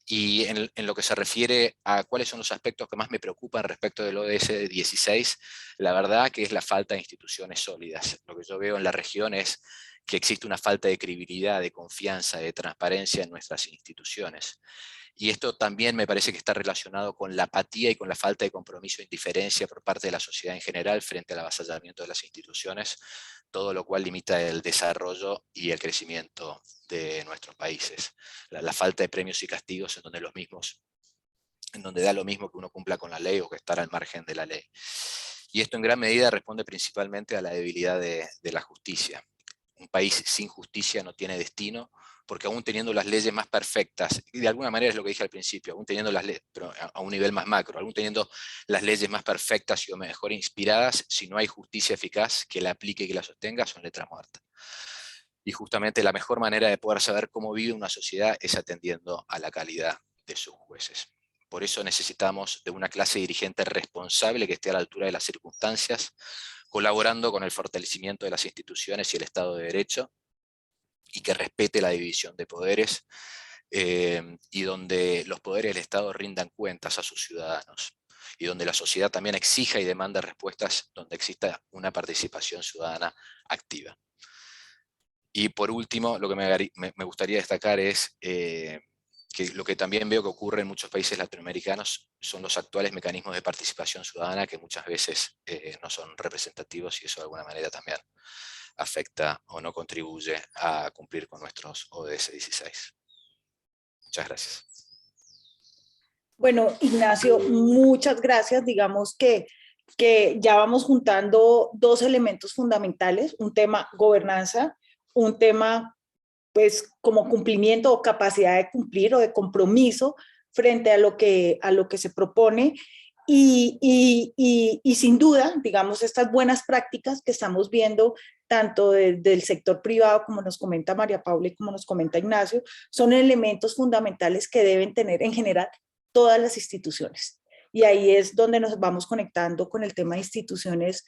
Y en lo que se refiere a cuáles son los aspectos que más me preocupan respecto del ODS 16, la verdad que es la falta de instituciones sólidas. Lo que yo veo en la región es que existe una falta de credibilidad, de confianza, de transparencia en nuestras instituciones. Y esto también me parece que está relacionado con la apatía y con la falta de compromiso e indiferencia por parte de la sociedad en general frente al avasallamiento de las instituciones, todo lo cual limita el desarrollo y el crecimiento de nuestros países. La falta de premios y castigos en donde da lo mismo que uno cumpla con la ley o que estar al margen de la ley. Y esto en gran medida responde principalmente a la debilidad de la justicia. Un país sin justicia no tiene destino, porque aún teniendo las leyes más perfectas, y de alguna manera es lo que dije al principio, aún teniendo las leyes, pero a un nivel más macro, aún teniendo las leyes más perfectas y o mejor inspiradas, si no hay justicia eficaz que la aplique y que la sostenga, son letra muerta. Y justamente la mejor manera de poder saber cómo vive una sociedad es atendiendo a la calidad de sus jueces. Por eso necesitamos de una clase dirigente responsable que esté a la altura de las circunstancias, colaborando con el fortalecimiento de las instituciones y el Estado de Derecho, y que respete la división de poderes, y donde los poderes del Estado rindan cuentas a sus ciudadanos, y donde la sociedad también exija y demande respuestas donde exista una participación ciudadana activa. Y por último, lo que me gustaría destacar es que lo que también veo que ocurre en muchos países latinoamericanos son los actuales mecanismos de participación ciudadana, que muchas veces no son representativos, y eso de alguna manera también afecta o no contribuye a cumplir con nuestros ODS 16. Muchas gracias. Bueno, Ignacio, muchas gracias. Digamos que que ya vamos juntando dos elementos fundamentales, un tema gobernanza, un tema pues como cumplimiento o capacidad de cumplir o de compromiso frente a lo que se propone y sin duda, digamos, estas buenas prácticas que estamos viendo tanto del sector privado, como nos comenta María Paula y como nos comenta Ignacio, son elementos fundamentales que deben tener en general todas las instituciones. Y ahí es donde nos vamos conectando con el tema de instituciones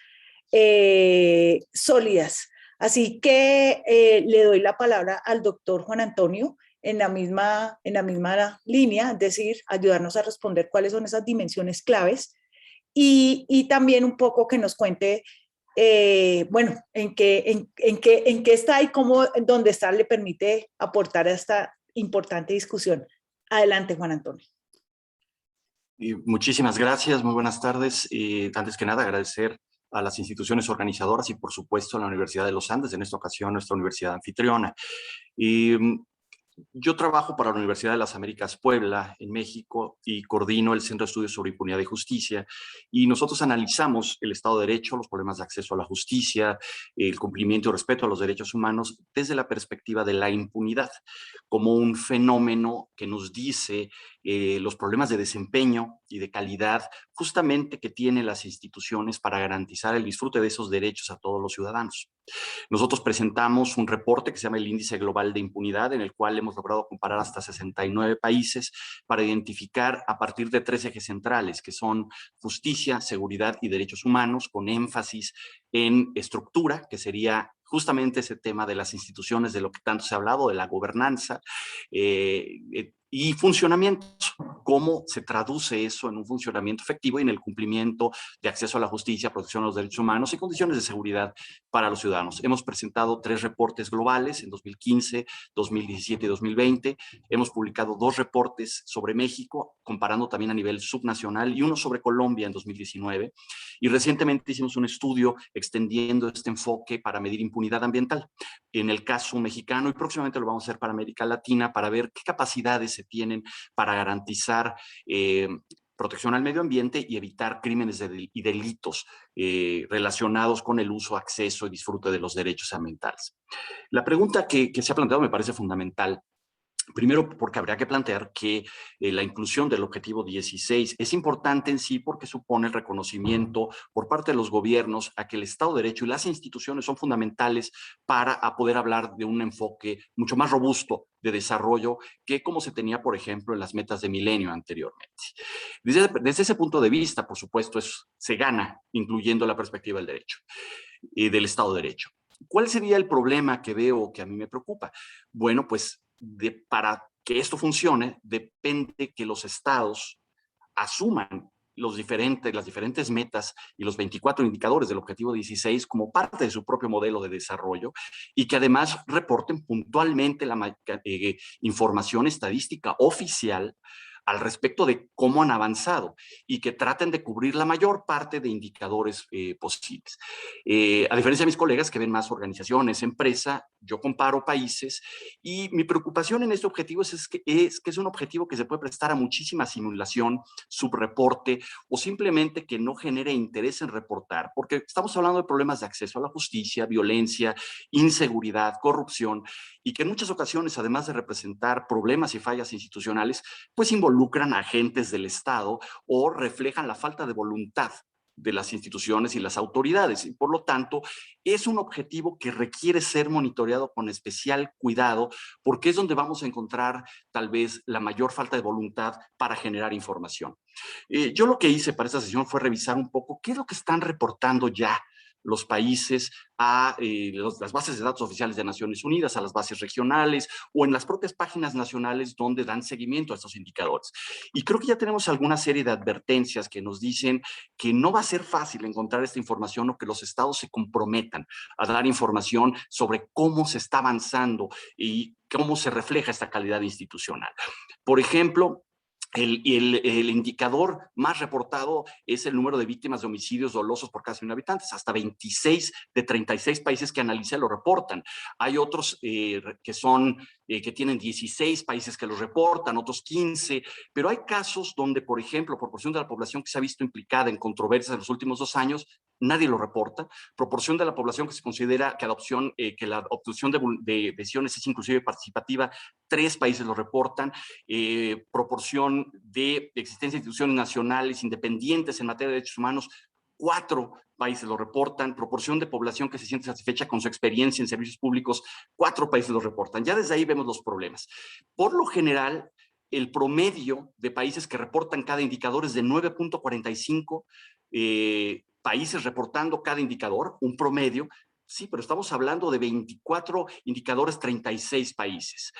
sólidas. Así que le doy la palabra al doctor Juan Antonio en la misma línea, es decir, ayudarnos a responder cuáles son esas dimensiones claves y también un poco que nos cuente, bueno, en qué está y cómo, dónde está, le permite aportar a esta importante discusión. Adelante, Juan Antonio. Muchísimas gracias, muy buenas tardes. Antes que nada, agradecer a las instituciones organizadoras y, por supuesto, a la Universidad de los Andes, en esta ocasión nuestra universidad anfitriona. Yo trabajo para la Universidad de las Américas Puebla, en México, y coordino el Centro de Estudios sobre Impunidad y Justicia. Y nosotros analizamos el Estado de Derecho, los problemas de acceso a la justicia, el cumplimiento y respeto a los derechos humanos desde la perspectiva de la impunidad, como un fenómeno que nos dice los problemas de desempeño y de calidad justamente que tienen las instituciones para garantizar el disfrute de esos derechos a todos los ciudadanos. Nosotros presentamos un reporte que se llama el Índice Global de Impunidad, en el cual hemos logrado comparar hasta 69 países para identificar a partir de 3 ejes centrales, que son justicia, seguridad y derechos humanos, con énfasis en estructura, que sería justamente ese tema de las instituciones, de lo que tanto se ha hablado, de la gobernanza, y funcionamiento, cómo se traduce eso en un funcionamiento efectivo y en el cumplimiento de acceso a la justicia, protección a los derechos humanos y condiciones de seguridad para los ciudadanos. Hemos presentado 3 reportes globales en 2015, 2017 y 2020. Hemos publicado 2 reportes sobre México, comparando también a nivel subnacional, y uno sobre Colombia en 2019. Y recientemente hicimos un estudio extendiendo este enfoque para medir impunidad ambiental en el caso mexicano, y próximamente lo vamos a hacer para América Latina, para ver qué capacidades se tienen para garantizar protección al medio ambiente y evitar crímenes y delitos relacionados con el uso, acceso y disfrute de los derechos ambientales. La pregunta que se ha planteado me parece fundamental. Primero, porque habría que plantear que la inclusión del objetivo 16 es importante en sí porque supone el reconocimiento por parte de los gobiernos a que el Estado de Derecho y las instituciones son fundamentales para poder hablar de un enfoque mucho más robusto de desarrollo que como se tenía, por ejemplo, en las metas de milenio anteriormente. Desde ese punto de vista, por supuesto, se gana incluyendo la perspectiva del derecho y del Estado de Derecho. ¿Cuál sería el problema que veo que a mí me preocupa? Bueno, pues para que esto funcione, depende que los estados asuman las diferentes metas y los 24 indicadores del objetivo 16 como parte de su propio modelo de desarrollo y que además reporten puntualmente la información estadística oficial al respecto de cómo han avanzado y que traten de cubrir la mayor parte de indicadores posibles. A diferencia de mis colegas que ven más organizaciones, empresa, yo comparo países y mi preocupación en este objetivo es que es un objetivo que se puede prestar a muchísima simulación, subreporte o simplemente que no genere interés en reportar, porque estamos hablando de problemas de acceso a la justicia, violencia, inseguridad, corrupción y que en muchas ocasiones, además de representar problemas y fallas institucionales, pues involucran a agentes del Estado o reflejan la falta de voluntad de las instituciones y las autoridades. Y por lo tanto, es un objetivo que requiere ser monitoreado con especial cuidado porque es donde vamos a encontrar tal vez la mayor falta de voluntad para generar información. Yo lo que hice para esta sesión fue revisar un poco qué es lo que están reportando ya los países a las bases de datos oficiales de Naciones Unidas, a las bases regionales o en las propias páginas nacionales donde dan seguimiento a estos indicadores. Y creo que ya tenemos alguna serie de advertencias que nos dicen que no va a ser fácil encontrar esta información o que los estados se comprometan a dar información sobre cómo se está avanzando y cómo se refleja esta calidad institucional. Por ejemplo, El indicador más reportado es el número de víctimas de homicidios dolosos por cada 100.000 habitantes. Hasta 26 de 36 países que analicé lo reportan. Hay otros que tienen 16 países que los reportan, otros 15, pero hay casos donde, por ejemplo, proporción de la población que se ha visto implicada en controversias en los últimos 2 años, nadie lo reporta. Proporción de la población que se considera que la obtención de decisiones es inclusive participativa, 3 países lo reportan. Proporción de existencia de instituciones nacionales independientes en materia de derechos humanos, 4 países lo reportan. Proporción de población que se siente satisfecha con su experiencia en servicios públicos, 4 países lo reportan. Ya desde ahí vemos los problemas. Por lo general, el promedio de países que reportan cada indicador es de 9.45 países reportando cada indicador, un promedio. Sí, pero estamos hablando de 24 indicadores, 36 países.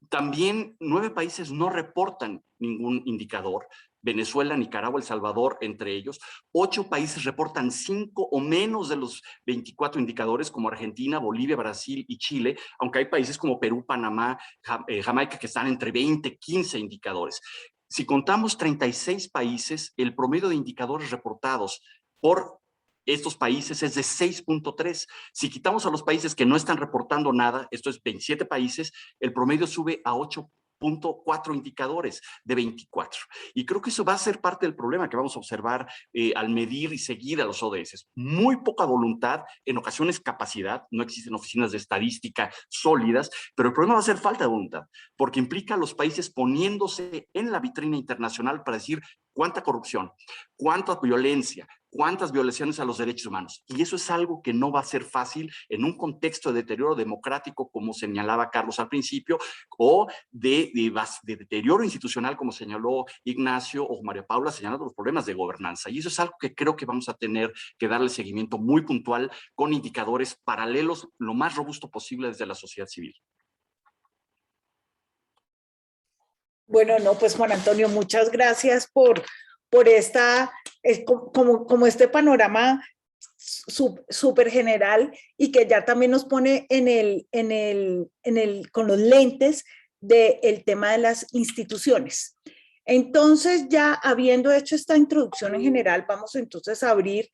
También 9 países no reportan ningún indicador. Venezuela, Nicaragua, El Salvador, entre ellos. 8 países reportan 5 o menos de los 24 indicadores, como Argentina, Bolivia, Brasil y Chile, aunque hay países como Perú, Panamá, Jamaica, que están entre 20 y 15 indicadores. Si contamos 36 países, el promedio de indicadores reportados por estos países es de 6.3. Si quitamos a los países que no están reportando nada, esto es 27 países, el promedio sube a 8.4 indicadores de 24. Y creo que eso va a ser parte del problema que vamos a observar al medir y seguir a los ODS. Muy poca voluntad, en ocasiones capacidad, no existen oficinas de estadística sólidas, pero el problema va a ser falta de voluntad, porque implica a los países poniéndose en la vitrina internacional para decir cuánta corrupción, cuánta violencia, cuántas violaciones a los derechos humanos. Y eso es algo que no va a ser fácil en un contexto de deterioro democrático, como señalaba Carlos al principio, o de deterioro institucional, como señaló Ignacio o María Paula, señalando los problemas de gobernanza. Y eso es algo que creo que vamos a tener que darle seguimiento muy puntual con indicadores paralelos lo más robusto posible desde la sociedad civil. Bueno, no, pues Juan Antonio, muchas gracias por esta, como este panorama súper general y que ya también nos pone con los lentes del tema de las instituciones. Entonces, ya habiendo hecho esta introducción en general, vamos entonces a abrir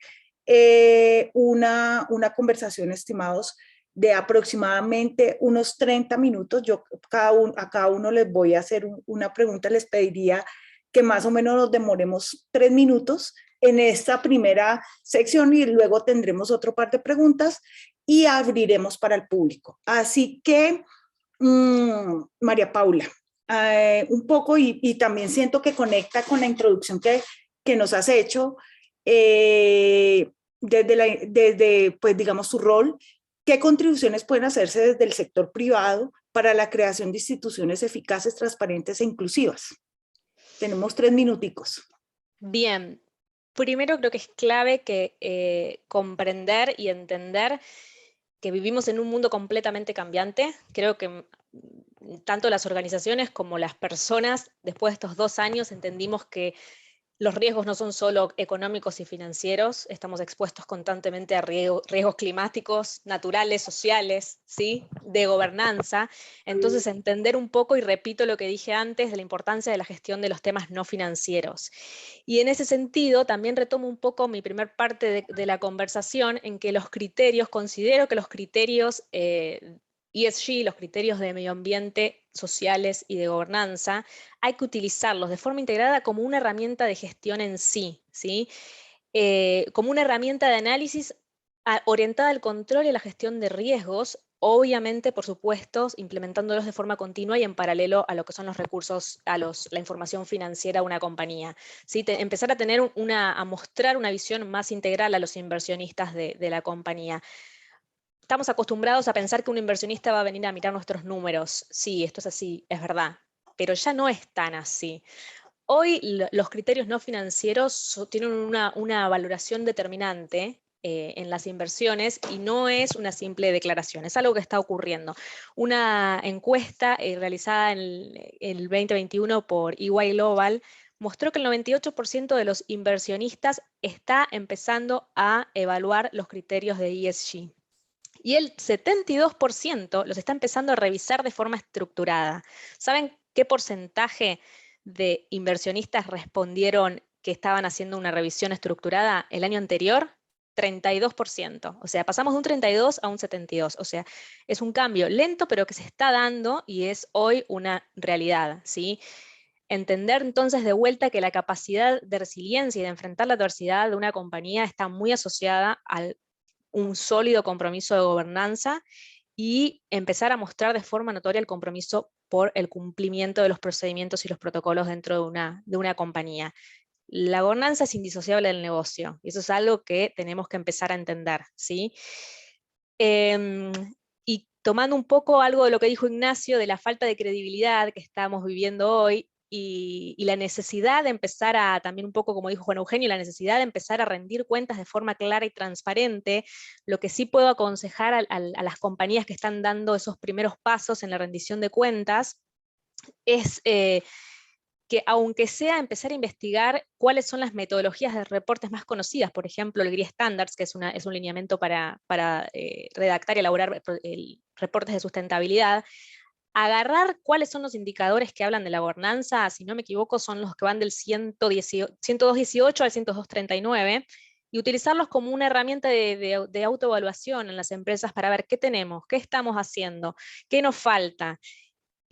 una conversación, estimados, de aproximadamente unos 30 minutos. Yo a cada uno les voy a hacer una pregunta, les pediría que más o menos nos demoremos 3 minutos en esta primera sección y luego tendremos otro par de preguntas y abriremos para el público. Así que, María Paula, un poco y también siento que conecta con la introducción que nos has hecho desde pues digamos su rol. ¿Qué contribuciones pueden hacerse desde el sector privado para la creación de instituciones eficaces, transparentes e inclusivas? Tenemos 3 minuticos. Bien, primero creo que es clave que comprender y entender que vivimos en un mundo completamente cambiante. Creo que tanto las organizaciones como las personas, después de estos 2 años, entendimos que los riesgos no son solo económicos y financieros, estamos expuestos constantemente a riesgos climáticos, naturales, sociales, ¿sí? De gobernanza. Entonces, entender un poco, y repito lo que dije antes, de la importancia de la gestión de los temas no financieros. Y en ese sentido, también retomo un poco mi primer parte de la conversación, en que considero que los criterios ESG, los criterios de medio ambiente, sociales y de gobernanza, hay que utilizarlos de forma integrada como una herramienta de gestión en sí, ¿sí? Como una herramienta de análisis orientada al control y a la gestión de riesgos, obviamente, por supuesto, implementándolos de forma continua y en paralelo a lo que son los recursos, la información financiera de una compañía, ¿sí? Empezar a mostrar una visión más integral a los inversionistas de la compañía. Estamos acostumbrados a pensar que un inversionista va a venir a mirar nuestros números. Sí, esto es así, es verdad, pero ya no es tan así. Hoy los criterios no financieros tienen una valoración determinante en las inversiones y no es una simple declaración, es algo que está ocurriendo. Una encuesta realizada en el 2021 por EY Global mostró que el 98% de los inversionistas está empezando a evaluar los criterios de ESG. Y el 72% los está empezando a revisar de forma estructurada. ¿Saben qué porcentaje de inversionistas respondieron que estaban haciendo una revisión estructurada el año anterior, 32%. O sea, pasamos de un 32 a un 72. O sea, es un cambio lento, pero que se está dando y es hoy una realidad, ¿sí? Entender entonces de vuelta que la capacidad de resiliencia y de enfrentar la adversidad de una compañía está muy asociada a un sólido compromiso de gobernanza y empezar a mostrar de forma notoria el compromiso por el cumplimiento de los procedimientos y los protocolos dentro de una compañía. La gobernanza es indisociable del negocio, y eso es algo que tenemos que empezar a entender, ¿sí? Y tomando un poco algo de lo que dijo Ignacio, de la falta de credibilidad que estamos viviendo hoy, y la necesidad de empezar a, también un poco como dijo Juan Eugenio, la necesidad de empezar a rendir cuentas de forma clara y transparente, lo que sí puedo aconsejar a las compañías que están dando esos primeros pasos en la rendición de cuentas, es que aunque sea empezar a investigar cuáles son las metodologías de reportes más conocidas, por ejemplo el GRI Standards, que es un lineamiento para redactar y elaborar reportes de sustentabilidad, agarrar cuáles son los indicadores que hablan de la gobernanza, si no me equivoco son los que van del 102.18 al 102.39, y utilizarlos como una herramienta de autoevaluación en las empresas para ver qué tenemos, qué estamos haciendo, qué nos falta.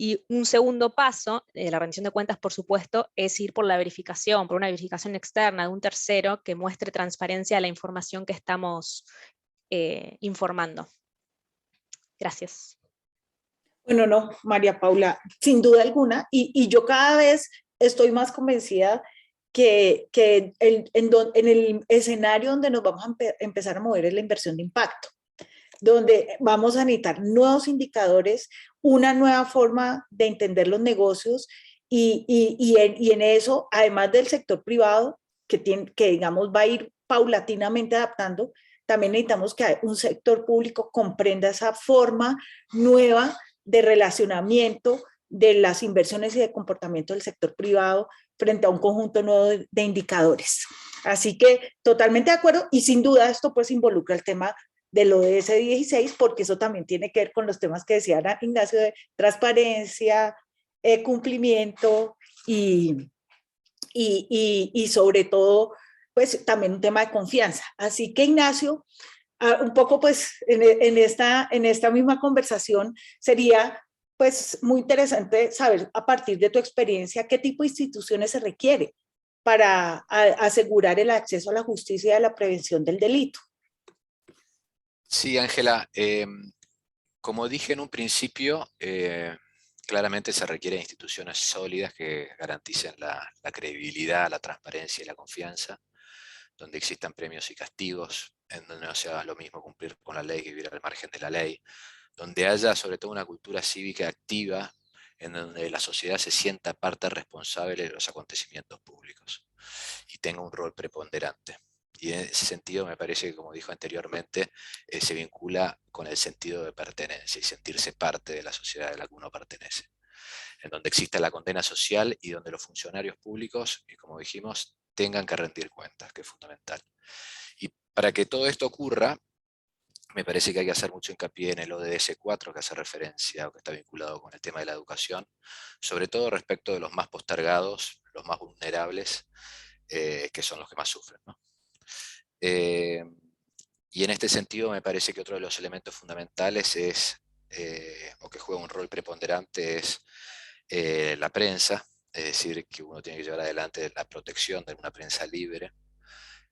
Y un segundo paso, la rendición de cuentas, por supuesto, es ir por la verificación, por una verificación externa de un tercero que muestre transparencia a la información que estamos informando. Gracias. Bueno, no, María Paula, sin duda alguna, y yo cada vez estoy más convencida que en el escenario donde nos vamos a empezar a mover es la inversión de impacto, donde vamos a necesitar nuevos indicadores, una nueva forma de entender los negocios y en eso, además del sector privado, que digamos va a ir paulatinamente adaptando, también necesitamos que un sector público comprenda esa forma nueva de relacionamiento de las inversiones y de comportamiento del sector privado frente a un conjunto nuevo de indicadores. Así que totalmente de acuerdo, y sin duda esto pues involucra el tema del ODS 16, porque eso también tiene que ver con los temas que decía Ignacio de transparencia, cumplimiento y sobre todo, pues también un tema de confianza. Así que Ignacio, un poco pues en esta misma conversación sería pues muy interesante saber a partir de tu experiencia qué tipo de instituciones se requiere para asegurar el acceso a la justicia y a la prevención del delito. Sí, Ángela, como dije en un principio, claramente se requieren instituciones sólidas que garanticen la credibilidad, la transparencia y la confianza, donde existan premios y castigos, en donde no sea lo mismo cumplir con la ley que vivir al margen de la ley, donde haya sobre todo una cultura cívica activa, en donde la sociedad se sienta parte responsable de los acontecimientos públicos y tenga un rol preponderante. Y en ese sentido me parece que, como dijo anteriormente, se vincula con el sentido de pertenencia y sentirse parte de la sociedad a la que uno pertenece, en donde exista la condena social y donde los funcionarios públicos, y como dijimos, tengan que rendir cuentas, que es fundamental. Y para que todo esto ocurra, me parece que hay que hacer mucho hincapié en el ODS 4, que hace referencia o que está vinculado con el tema de la educación, sobre todo respecto de los más postergados, los más vulnerables, que son los que más sufren, ¿no? Y en este sentido me parece que otro de los elementos fundamentales es, o que juega un rol preponderante, es la prensa, es decir, que uno tiene que llevar adelante la protección de una prensa libre,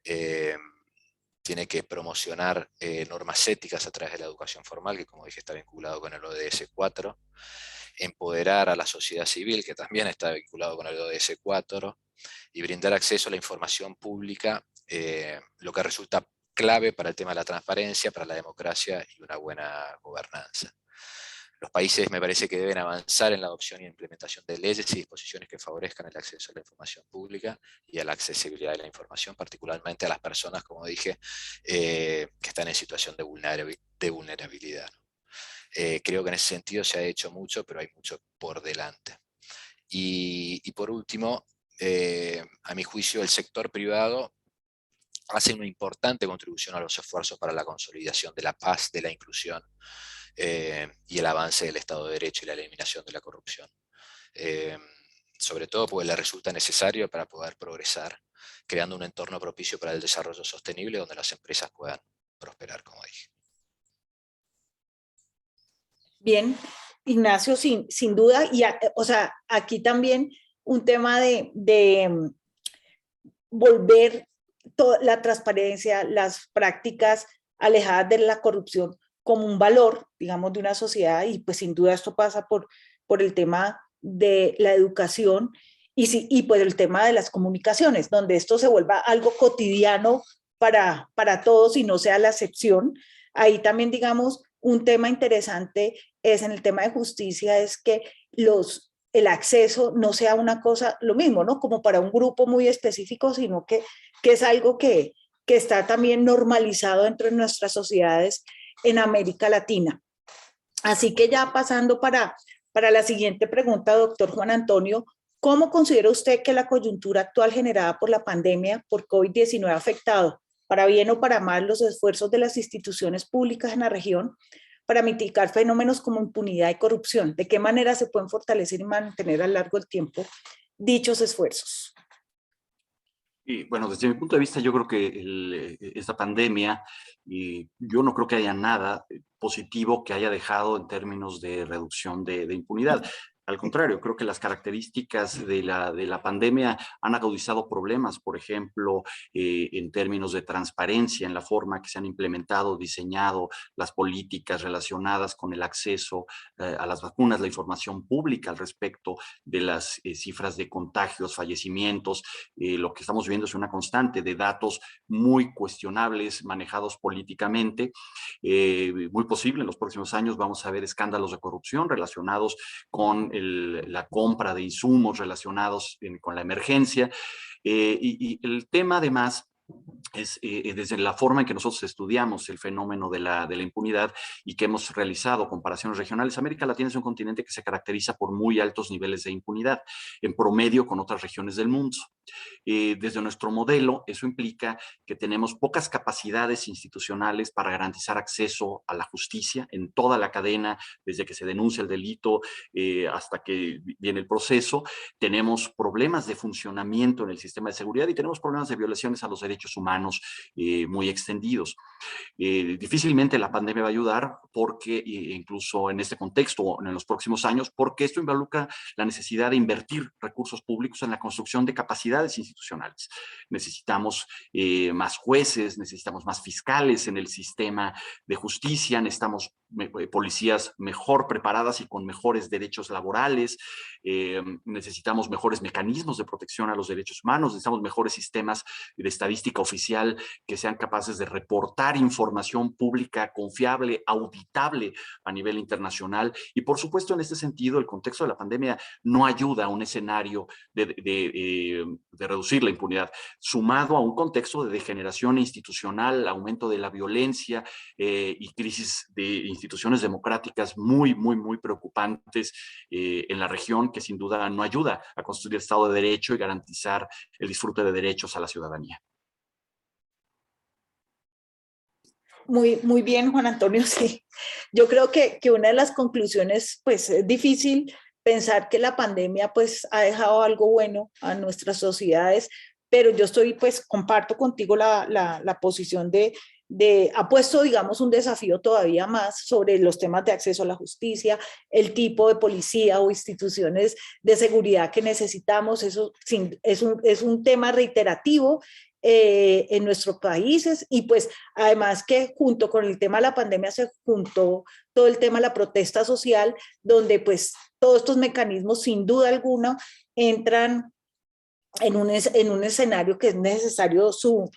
tiene que promocionar normas éticas a través de la educación formal, que como dije está vinculado con el ODS 4, empoderar a la sociedad civil, que también está vinculado con el ODS 4, y brindar acceso a la información pública, lo que resulta clave para el tema de la transparencia, para la democracia y una buena gobernanza. Los países me parece que deben avanzar en la adopción y implementación de leyes y disposiciones que favorezcan el acceso a la información pública y a la accesibilidad de la información, particularmente a las personas, como dije, que están en situación de vulnerabilidad. Creo que en ese sentido se ha hecho mucho, pero hay mucho por delante. Y por último, a mi juicio, el sector privado hace una importante contribución a los esfuerzos para la consolidación de la paz, de la inclusión y el avance del Estado de Derecho y la eliminación de la corrupción. sobre todo porque le resulta necesario para poder progresar, creando un entorno propicio para el desarrollo sostenible donde las empresas puedan prosperar, como dije. Bien, Ignacio, sin duda, y o sea, aquí también un tema de volver toda la transparencia, las prácticas alejadas de la corrupción como un valor, digamos, de una sociedad, y pues sin duda esto pasa por el tema de la educación y pues el tema de las comunicaciones, donde esto se vuelva algo cotidiano para todos y no sea la excepción. Ahí también, digamos, un tema interesante es en el tema de justicia, es que el acceso no sea una cosa, lo mismo, ¿no? Como para un grupo muy específico, sino que es algo que está también normalizado dentro de nuestras sociedades en América Latina. Así que ya pasando para la siguiente pregunta, doctor Juan Antonio, ¿cómo considera usted que la coyuntura actual generada por la pandemia por COVID-19 ha afectado, para bien o para mal, los esfuerzos de las instituciones públicas en la región para mitigar fenómenos como impunidad y corrupción? ¿De qué manera se pueden fortalecer y mantener a lo largo del tiempo dichos esfuerzos? Y bueno, desde mi punto de vista, yo creo que esta pandemia, yo no creo que haya nada positivo que haya dejado en términos de reducción de impunidad. Al contrario, creo que las características de la pandemia han agudizado problemas, por ejemplo, en términos de transparencia, en la forma que se han implementado, diseñado las políticas relacionadas con el acceso a las vacunas, la información pública al respecto de las cifras de contagios, fallecimientos. Lo que estamos viendo es una constante de datos muy cuestionables, manejados políticamente. Muy posible en los próximos años vamos a ver escándalos de corrupción relacionados con la compra de insumos relacionados con la emergencia. Y el tema además es desde la forma en que nosotros estudiamos el fenómeno de la impunidad y que hemos realizado comparaciones regionales. América Latina es un continente que se caracteriza por muy altos niveles de impunidad, en promedio con otras regiones del mundo. Desde nuestro modelo, eso implica que tenemos pocas capacidades institucionales para garantizar acceso a la justicia en toda la cadena, desde que se denuncia el delito hasta que viene el proceso. Tenemos problemas de funcionamiento en el sistema de seguridad y tenemos problemas de violaciones a los derechos humanos muy extendidos. Difícilmente la pandemia va a ayudar porque incluso en este contexto o en los próximos años, porque esto involucra la necesidad de invertir recursos públicos en la construcción de capacidades institucionales. Necesitamos más jueces, necesitamos más fiscales en el sistema de justicia, necesitamos policías mejor preparadas y con mejores derechos laborales, necesitamos mejores mecanismos de protección a los derechos humanos, necesitamos mejores sistemas de estadística oficial que sean capaces de reportar información pública confiable, auditable a nivel internacional. Y por supuesto, en este sentido, el contexto de la pandemia no ayuda a un escenario de reducir la impunidad, sumado a un contexto de degeneración institucional, aumento de la violencia y crisis de instituciones democráticas muy preocupantes en la región, que sin duda no ayuda a construir el Estado de Derecho y garantizar el disfrute de derechos a la ciudadanía. Muy bien, Juan Antonio, sí. Yo creo que una de las conclusiones, pues es difícil pensar que la pandemia pues ha dejado algo bueno a nuestras sociedades, pero yo pues comparto contigo la posición ha puesto, digamos, un desafío todavía más sobre los temas de acceso a la justicia, el tipo de policía o instituciones de seguridad que necesitamos. Eso es un tema reiterativo en nuestros países, y pues además que junto con el tema de la pandemia se juntó todo el tema de la protesta social, donde pues todos estos mecanismos sin duda alguna entran en un escenario que es necesario su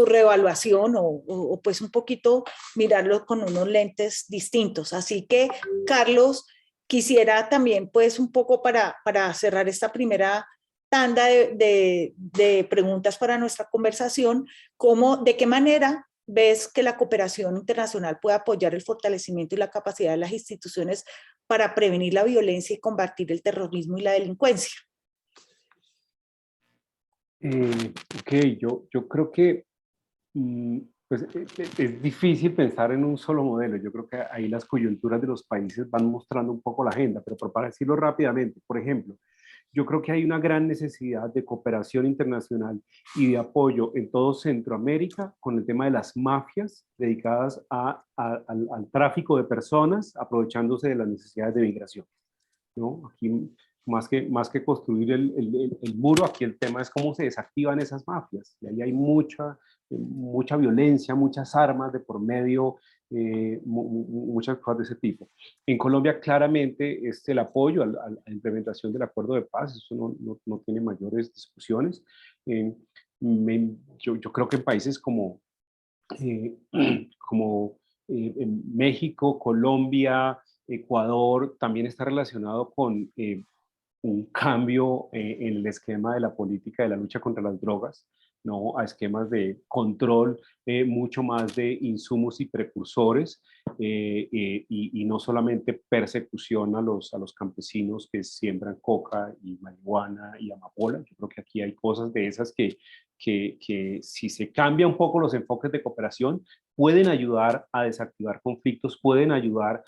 reevaluación o pues un poquito mirarlo con unos lentes distintos. Así que, Carlos, quisiera también pues un poco para cerrar esta primera tanda de preguntas para nuestra conversación, ¿de qué manera ves que la cooperación internacional puede apoyar el fortalecimiento y la capacidad de las instituciones para prevenir la violencia y combatir el terrorismo y la delincuencia? Ok, yo creo que pues, es difícil pensar en un solo modelo. Yo creo que ahí las coyunturas de los países van mostrando un poco la agenda, pero para decirlo rápidamente, por ejemplo, yo creo que hay una gran necesidad de cooperación internacional y de apoyo en todo Centroamérica con el tema de las mafias dedicadas al tráfico de personas, aprovechándose de las necesidades de migración, ¿no? Aquí, más que construir el muro, aquí el tema es cómo se desactivan esas mafias. Y ahí hay mucha violencia, muchas armas de por medio, muchas cosas de ese tipo. En Colombia claramente el apoyo a la implementación del acuerdo de paz, eso no tiene mayores discusiones. Yo creo que en países como en México, Colombia, Ecuador, también está relacionado con un cambio en el esquema de la política de la lucha contra las drogas, ¿no? A esquemas de control, mucho más de insumos y precursores, y no solamente persecución a los campesinos que siembran coca y marihuana y amapola. Yo creo que aquí hay cosas de esas que si se cambia un poco los enfoques de cooperación, pueden ayudar a desactivar conflictos, pueden ayudar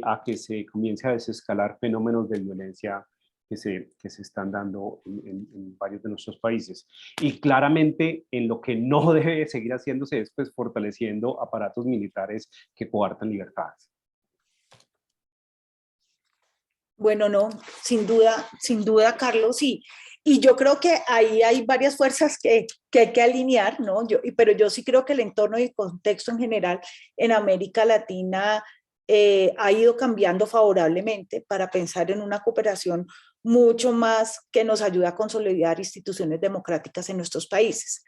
a que se comience a desescalar fenómenos de violencia que se están dando en varios de nuestros países. Y claramente en lo que no debe seguir haciéndose es pues fortaleciendo aparatos militares que coartan libertades. Bueno, no, sin duda, Carlos, y yo creo que ahí hay varias fuerzas que hay que alinear, ¿no? Pero yo sí creo que el entorno y el contexto en general en América Latina ha ido cambiando favorablemente para pensar en una cooperación mucho más que nos ayuda a consolidar instituciones democráticas en nuestros países.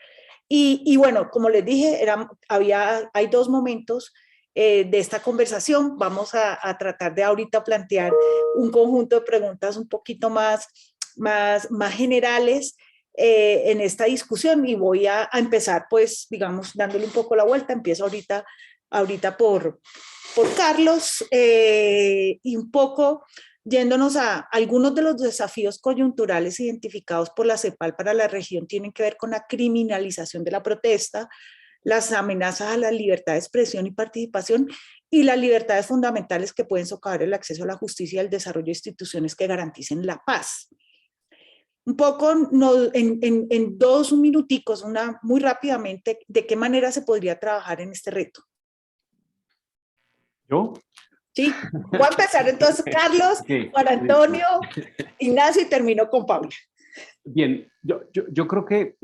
Y bueno, como les dije, hay dos momentos de esta conversación. Vamos a tratar de ahorita plantear un conjunto de preguntas un poquito más generales en esta discusión, y voy a empezar, pues, digamos, dándole un poco la vuelta. Empiezo ahorita por Carlos, y un poco yéndonos a algunos de los desafíos coyunturales identificados por la CEPAL para la región. Tienen que ver con la criminalización de la protesta, las amenazas a la libertad de expresión y participación, y las libertades fundamentales que pueden socavar el acceso a la justicia y el desarrollo de instituciones que garanticen la paz. Un poco, en 2 minuticos, muy rápidamente, ¿de qué manera se podría trabajar en este reto? ¿Yo? Sí, voy a empezar entonces, Carlos, Juan Antonio, Ignacio, y termino con Paula. Bien, yo creo que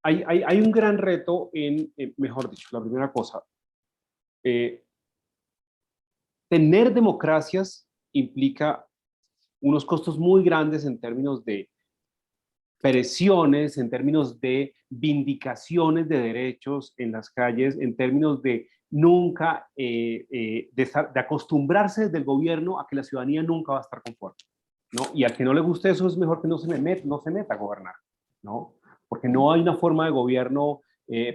hay un gran reto mejor dicho, la primera cosa, tener democracias implica unos costos muy grandes en términos de presiones, en términos de vindicaciones de derechos en las calles, en términos de nunca, de acostumbrarse desde el gobierno a que la ciudadanía nunca va a estar conforme, ¿no? Y al que no le guste eso es mejor que no se meta a gobernar, ¿no? Porque no hay una forma de gobierno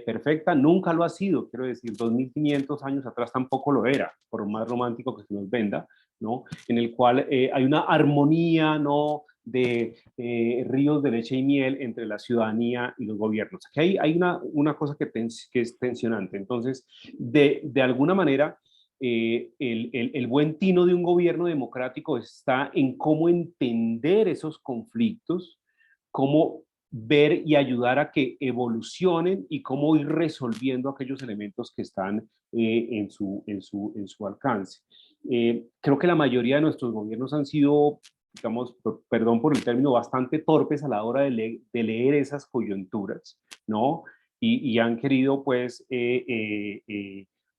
perfecta, nunca lo ha sido, quiero decir, 2500 años atrás tampoco lo era, por más romántico que se nos venda, ¿no? En el cual hay una armonía, ¿no?, de ríos de leche y miel entre la ciudadanía y los gobiernos. Aquí hay una cosa que es tensionante. Entonces, de alguna manera, el buen tino de un gobierno democrático está en cómo entender esos conflictos, cómo ver y ayudar a que evolucionen y cómo ir resolviendo aquellos elementos que están en su alcance. Creo que la mayoría de nuestros gobiernos han sido, digamos, perdón por el término, bastante torpes a la hora de leer esas coyunturas, ¿no? Y han querido, pues,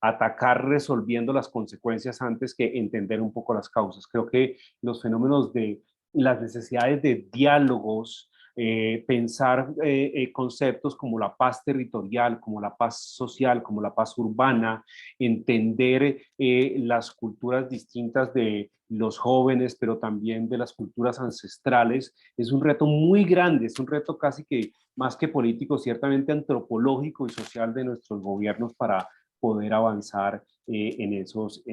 atacar resolviendo las consecuencias antes que entender un poco las causas. Creo que los fenómenos de las necesidades de diálogos, pensar conceptos como la paz territorial, como la paz social, como la paz urbana, entender las culturas distintas de los jóvenes, pero también de las culturas ancestrales, es un reto muy grande, es un reto casi que más que político, ciertamente antropológico y social de nuestros gobiernos para poder avanzar en esos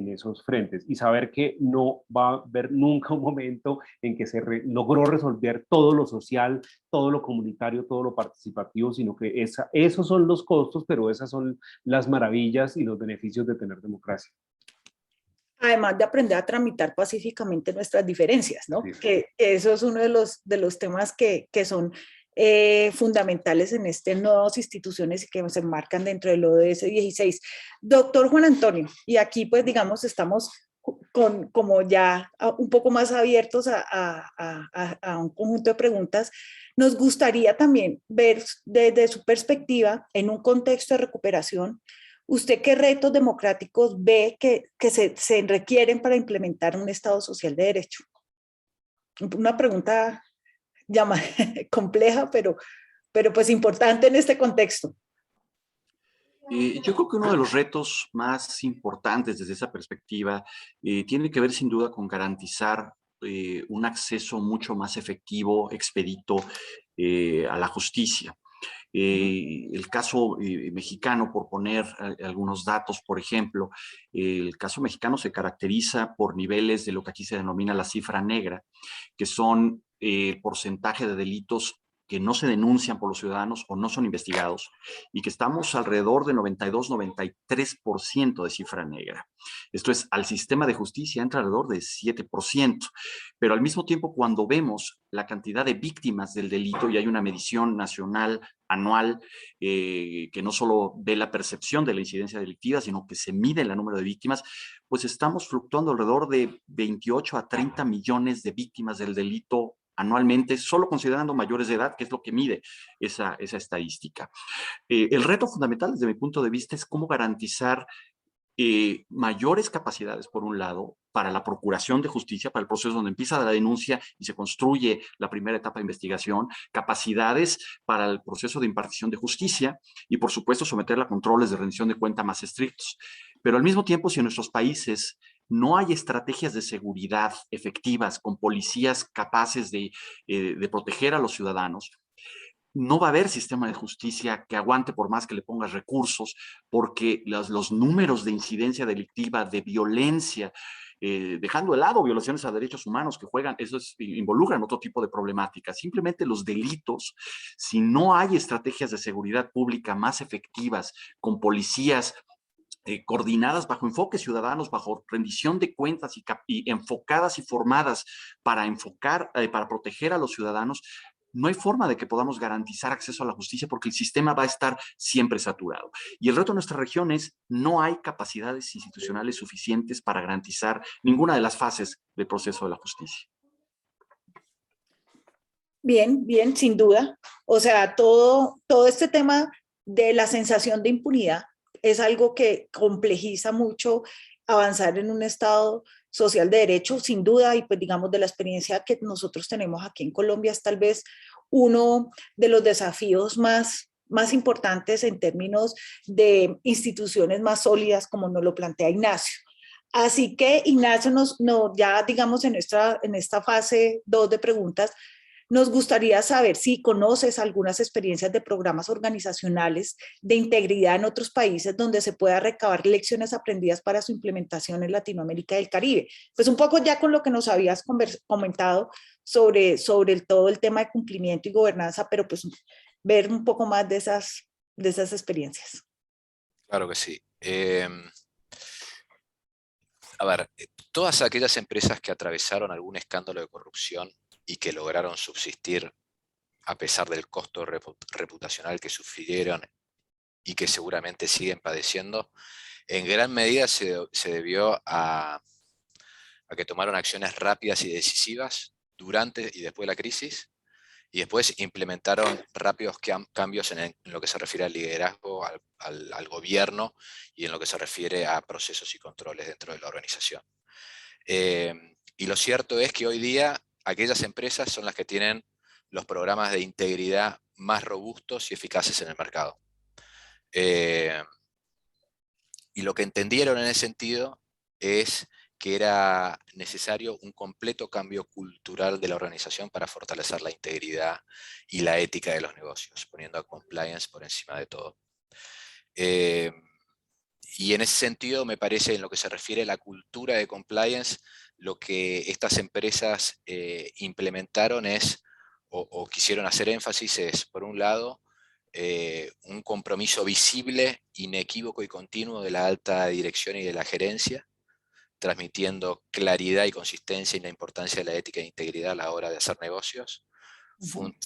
frentes y saber que no va a haber nunca un momento en que se logró resolver todo lo social, todo lo comunitario, todo lo participativo, sino que esos son los costos, pero esas son las maravillas y los beneficios de tener democracia. Además de aprender a tramitar pacíficamente nuestras diferencias, ¿no? Que eso es uno de los temas que son fundamentales en estas nuevas instituciones y que se enmarcan dentro del ODS 16. Doctor Juan Antonio, y aquí pues digamos estamos como ya un poco más abiertos a un conjunto de preguntas. Nos gustaría también ver desde su perspectiva, en un contexto de recuperación, ¿usted qué retos democráticos ve que se requieren para implementar un Estado social de derecho? Una pregunta compleja, pero pues importante en este contexto. Yo creo que uno de los retos más importantes desde esa perspectiva tiene que ver sin duda con garantizar un acceso mucho más efectivo, expedito a la justicia. El caso mexicano, por poner algunos datos, por ejemplo, el caso mexicano se caracteriza por niveles de lo que aquí se denomina la cifra negra, que son el porcentaje de delitos que no se denuncian por los ciudadanos o no son investigados, y que estamos alrededor de 92-93% de cifra negra. Esto es, al sistema de justicia entra alrededor de 7%, pero al mismo tiempo cuando vemos la cantidad de víctimas del delito, y hay una medición nacional anual que no solo ve la percepción de la incidencia delictiva, sino que se mide el número de víctimas, pues estamos fluctuando alrededor de 28 a 30 millones de víctimas del delito anualmente, solo considerando mayores de edad, que es lo que mide esa estadística. El reto fundamental desde mi punto de vista es cómo garantizar mayores capacidades, por un lado, para la procuración de justicia, para el proceso donde empieza la denuncia y se construye la primera etapa de investigación, capacidades para el proceso de impartición de justicia y, por supuesto, someterla a controles de rendición de cuenta más estrictos. Pero al mismo tiempo, si en nuestros países no hay estrategias de seguridad efectivas con policías capaces de proteger a los ciudadanos, no va a haber sistema de justicia que aguante por más que le pongas recursos, porque los números de incidencia delictiva, de violencia, dejando de lado violaciones a derechos humanos que juegan, involucran otro tipo de problemáticas. Simplemente los delitos, si no hay estrategias de seguridad pública más efectivas, con policías coordinadas bajo enfoques ciudadanos, bajo rendición de cuentas y enfocadas y formadas para proteger a los ciudadanos, no hay forma de que podamos garantizar acceso a la justicia porque el sistema va a estar siempre saturado. Y el reto de nuestra región es no hay capacidades institucionales suficientes para garantizar ninguna de las fases del proceso de la justicia. Bien, bien, sin duda. O sea, todo este tema de la sensación de impunidad es algo que complejiza mucho avanzar en un Estado social de derecho, sin duda, y pues digamos de la experiencia que nosotros tenemos aquí en Colombia es tal vez uno de los desafíos más importantes en términos de instituciones más sólidas, como nos lo plantea Ignacio. Así que Ignacio, ya digamos en esta fase 2 de preguntas, nos gustaría saber si conoces algunas experiencias de programas organizacionales de integridad en otros países donde se pueda recabar lecciones aprendidas para su implementación en Latinoamérica y el Caribe. Pues un poco ya con lo que nos habías comentado sobre todo el tema de cumplimiento y gobernanza, pero pues ver un poco más de esas experiencias. Claro que sí. A ver, todas aquellas empresas que atravesaron algún escándalo de corrupción y que lograron subsistir a pesar del costo reputacional que sufrieron y que seguramente siguen padeciendo, en gran medida se debió a que tomaron acciones rápidas y decisivas durante y después de la crisis, y después implementaron rápidos cambios en lo que se refiere al liderazgo, al gobierno, y en lo que se refiere a procesos y controles dentro de la organización. Y lo cierto es que hoy día aquellas empresas son las que tienen los programas de integridad más robustos y eficaces en el mercado. Y lo que entendieron en ese sentido es que era necesario un completo cambio cultural de la organización para fortalecer la integridad y la ética de los negocios, poniendo a compliance por encima de todo. Y en ese sentido, me parece, en lo que se refiere a la cultura de compliance, lo que estas empresas implementaron es, o quisieron hacer énfasis es, por un lado, un compromiso visible, inequívoco y continuo de la alta dirección y de la gerencia transmitiendo claridad y consistencia y la importancia de la ética e integridad a la hora de hacer negocios,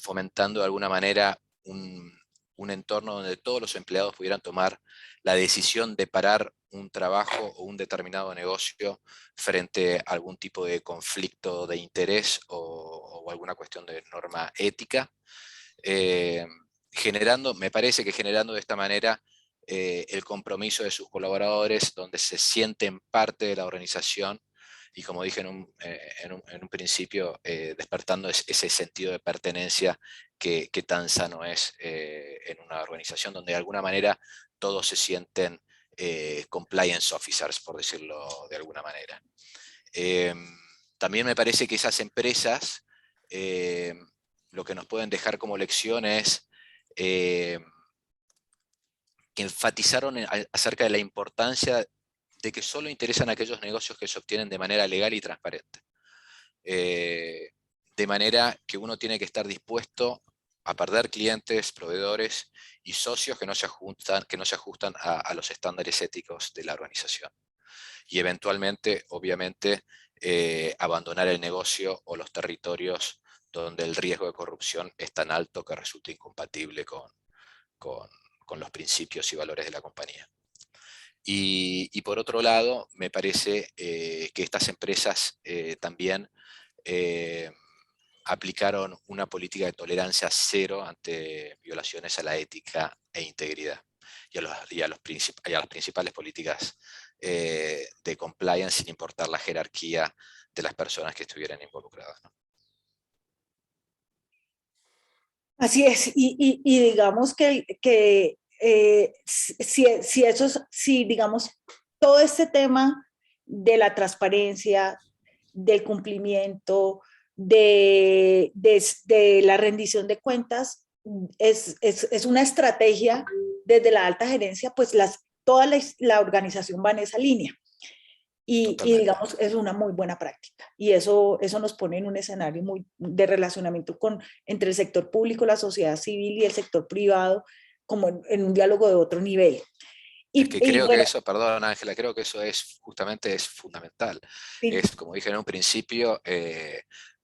fomentando de alguna manera un entorno donde todos los empleados pudieran tomar la decisión de parar un trabajo o un determinado negocio frente a algún tipo de conflicto de interés o alguna cuestión de norma ética, me parece que generando de esta manera el compromiso de sus colaboradores, donde se sienten parte de la organización y, como dije en un principio, despertando ese sentido de pertenencia que tan sano es en una organización donde de alguna manera todos se sienten compliance officers, por decirlo de alguna manera. También me parece que esas empresas lo que nos pueden dejar como lección es que enfatizaron acerca de la importancia de que solo interesan aquellos negocios que se obtienen de manera legal y transparente. De manera que uno tiene que estar dispuesto a perder clientes, proveedores y socios que no se ajustan a los estándares éticos de la organización. Y eventualmente, obviamente, abandonar el negocio o los territorios donde el riesgo de corrupción es tan alto que resulta incompatible con los principios y valores de la compañía. Y por otro lado, me parece que estas empresas también aplicaron una política de tolerancia cero ante violaciones a la ética e integridad y a las principales políticas de compliance, sin importar la jerarquía de las personas que estuvieran involucradas, ¿no? Así es, y digamos que si digamos todo este tema de la transparencia, del cumplimiento, de la rendición de cuentas, es una estrategia desde la alta gerencia, pues toda la organización va en esa línea. Y digamos, es una muy buena práctica. Y eso nos pone en un escenario de relacionamiento entre el sector público, la sociedad civil y el sector privado, como en un diálogo de otro nivel. Creo que eso, perdón Ángela, creo que eso justamente es fundamental. Sí. Es, como dije en un principio,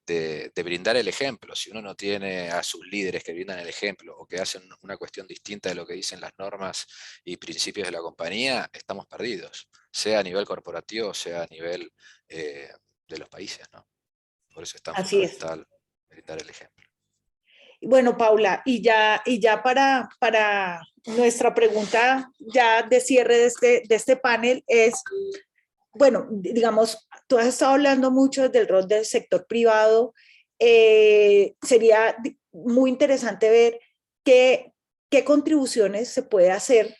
de brindar el ejemplo. Si uno no tiene a sus líderes que brindan el ejemplo o que hacen una cuestión distinta de lo que dicen las normas y principios de la compañía, estamos perdidos, sea a nivel corporativo, sea a nivel de los países, ¿no? Por eso es tan fundamental brindar el ejemplo. Bueno, Paula, y ya para nuestra pregunta ya de cierre de este panel es, bueno, digamos, tú has estado hablando mucho del rol del sector privado. Sería muy interesante ver qué contribuciones se puede hacer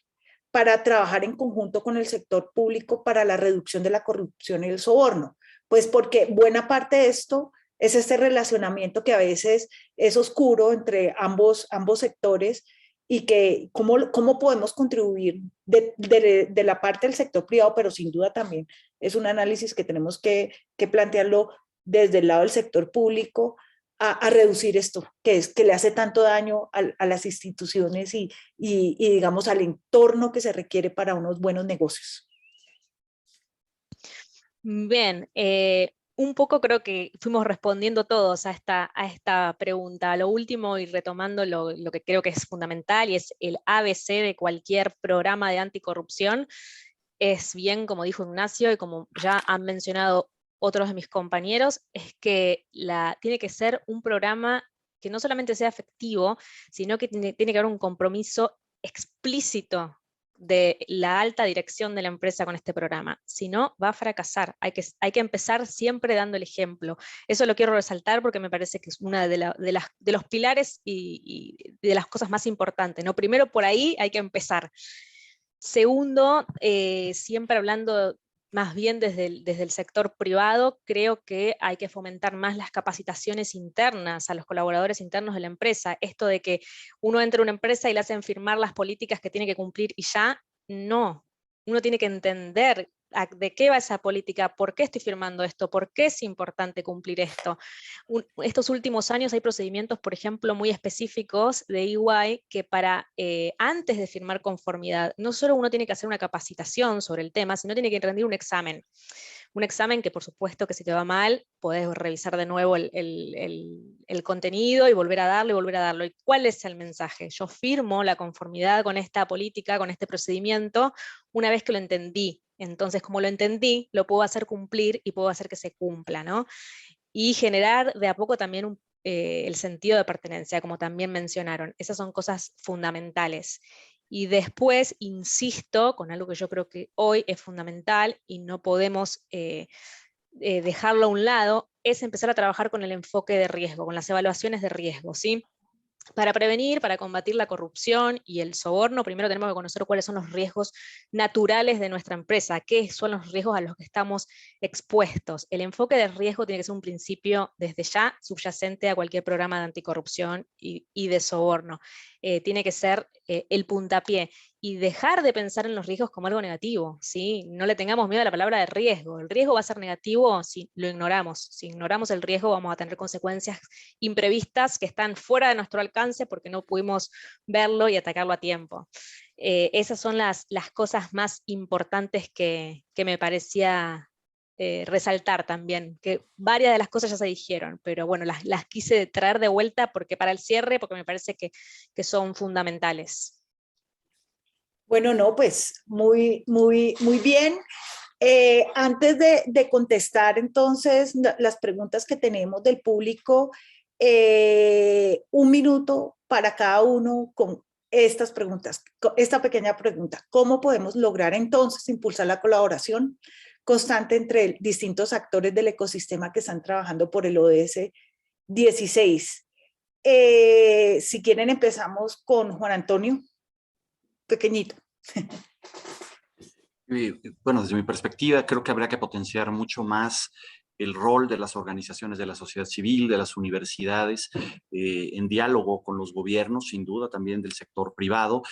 para trabajar en conjunto con el sector público para la reducción de la corrupción y el soborno. Pues porque buena parte de esto es este relacionamiento que a veces es oscuro entre ambos sectores, y que cómo podemos contribuir de la parte del sector privado, pero sin duda también es un análisis que tenemos que plantearlo desde el lado del sector público a reducir esto, que le hace tanto daño a las instituciones y digamos al entorno que se requiere para unos buenos negocios. Bien, un poco creo que fuimos respondiendo todos a esta pregunta. Lo último, y retomando lo que creo que es fundamental, y es el ABC de cualquier programa de anticorrupción, es bien, como dijo Ignacio, y como ya han mencionado otros de mis compañeros, es que tiene que ser un programa que no solamente sea efectivo, sino que tiene que haber un compromiso explícito de la alta dirección de la empresa con este programa. Si no, va a fracasar. Hay que empezar siempre dando el ejemplo. Eso lo quiero resaltar porque me parece que es una de los pilares y de las cosas más importantes, ¿no? Primero, por ahí hay que empezar. Segundo, siempre hablando más bien desde el sector privado, creo que hay que fomentar más las capacitaciones internas a los colaboradores internos de la empresa. Esto de que uno entra a una empresa y le hacen firmar las políticas que tiene que cumplir y ya, no. Uno tiene que entender de qué va esa política, por qué estoy firmando esto, por qué es importante cumplir esto. Estos últimos años hay procedimientos, por ejemplo, muy específicos de EY que antes de firmar conformidad, no solo uno tiene que hacer una capacitación sobre el tema, sino tiene que rendir un examen. Un examen que por supuesto que si te va mal, podés revisar de nuevo el contenido y volver a darlo y volver a darlo. ¿Y cuál es el mensaje? Yo firmo la conformidad con esta política, con este procedimiento, una vez que lo entendí. Entonces, como lo entendí, lo puedo hacer cumplir y puedo hacer que se cumpla, ¿no? Y generar de a poco también el sentido de pertenencia, como también mencionaron. Esas son cosas fundamentales. Y después, insisto, con algo que yo creo que hoy es fundamental y no podemos dejarlo a un lado, es empezar a trabajar con el enfoque de riesgo, con las evaluaciones de riesgo, ¿sí? Para prevenir, para combatir la corrupción y el soborno, primero tenemos que conocer cuáles son los riesgos naturales de nuestra empresa, qué son los riesgos a los que estamos expuestos. El enfoque de riesgo tiene que ser un principio desde ya subyacente a cualquier programa de anticorrupción y de soborno. Tiene que ser el puntapié y dejar de pensar en los riesgos como algo negativo, ¿sí? No le tengamos miedo a la palabra de riesgo. El riesgo va a ser negativo si lo ignoramos. Si ignoramos el riesgo vamos a tener consecuencias imprevistas que están fuera de nuestro alcance porque no pudimos verlo y atacarlo a tiempo. Esas son las cosas más importantes que me parecía resaltar también, que varias de las cosas ya se dijeron, pero bueno, las quise traer de vuelta porque para el cierre, porque me parece que son fundamentales. Bueno, no, pues muy bien. Antes de contestar entonces las preguntas que tenemos del público, 1 minuto para cada uno con estas preguntas, esta pequeña pregunta. ¿Cómo podemos lograr entonces impulsar la colaboración constante entre distintos actores del ecosistema que están trabajando por el ODS 16? Si quieren empezamos con Juan Antonio, pequeñito. Bueno, desde mi perspectiva, creo que habría que potenciar mucho más el rol de las organizaciones de la sociedad civil, de las universidades, en diálogo con los gobiernos, sin duda también del sector privado.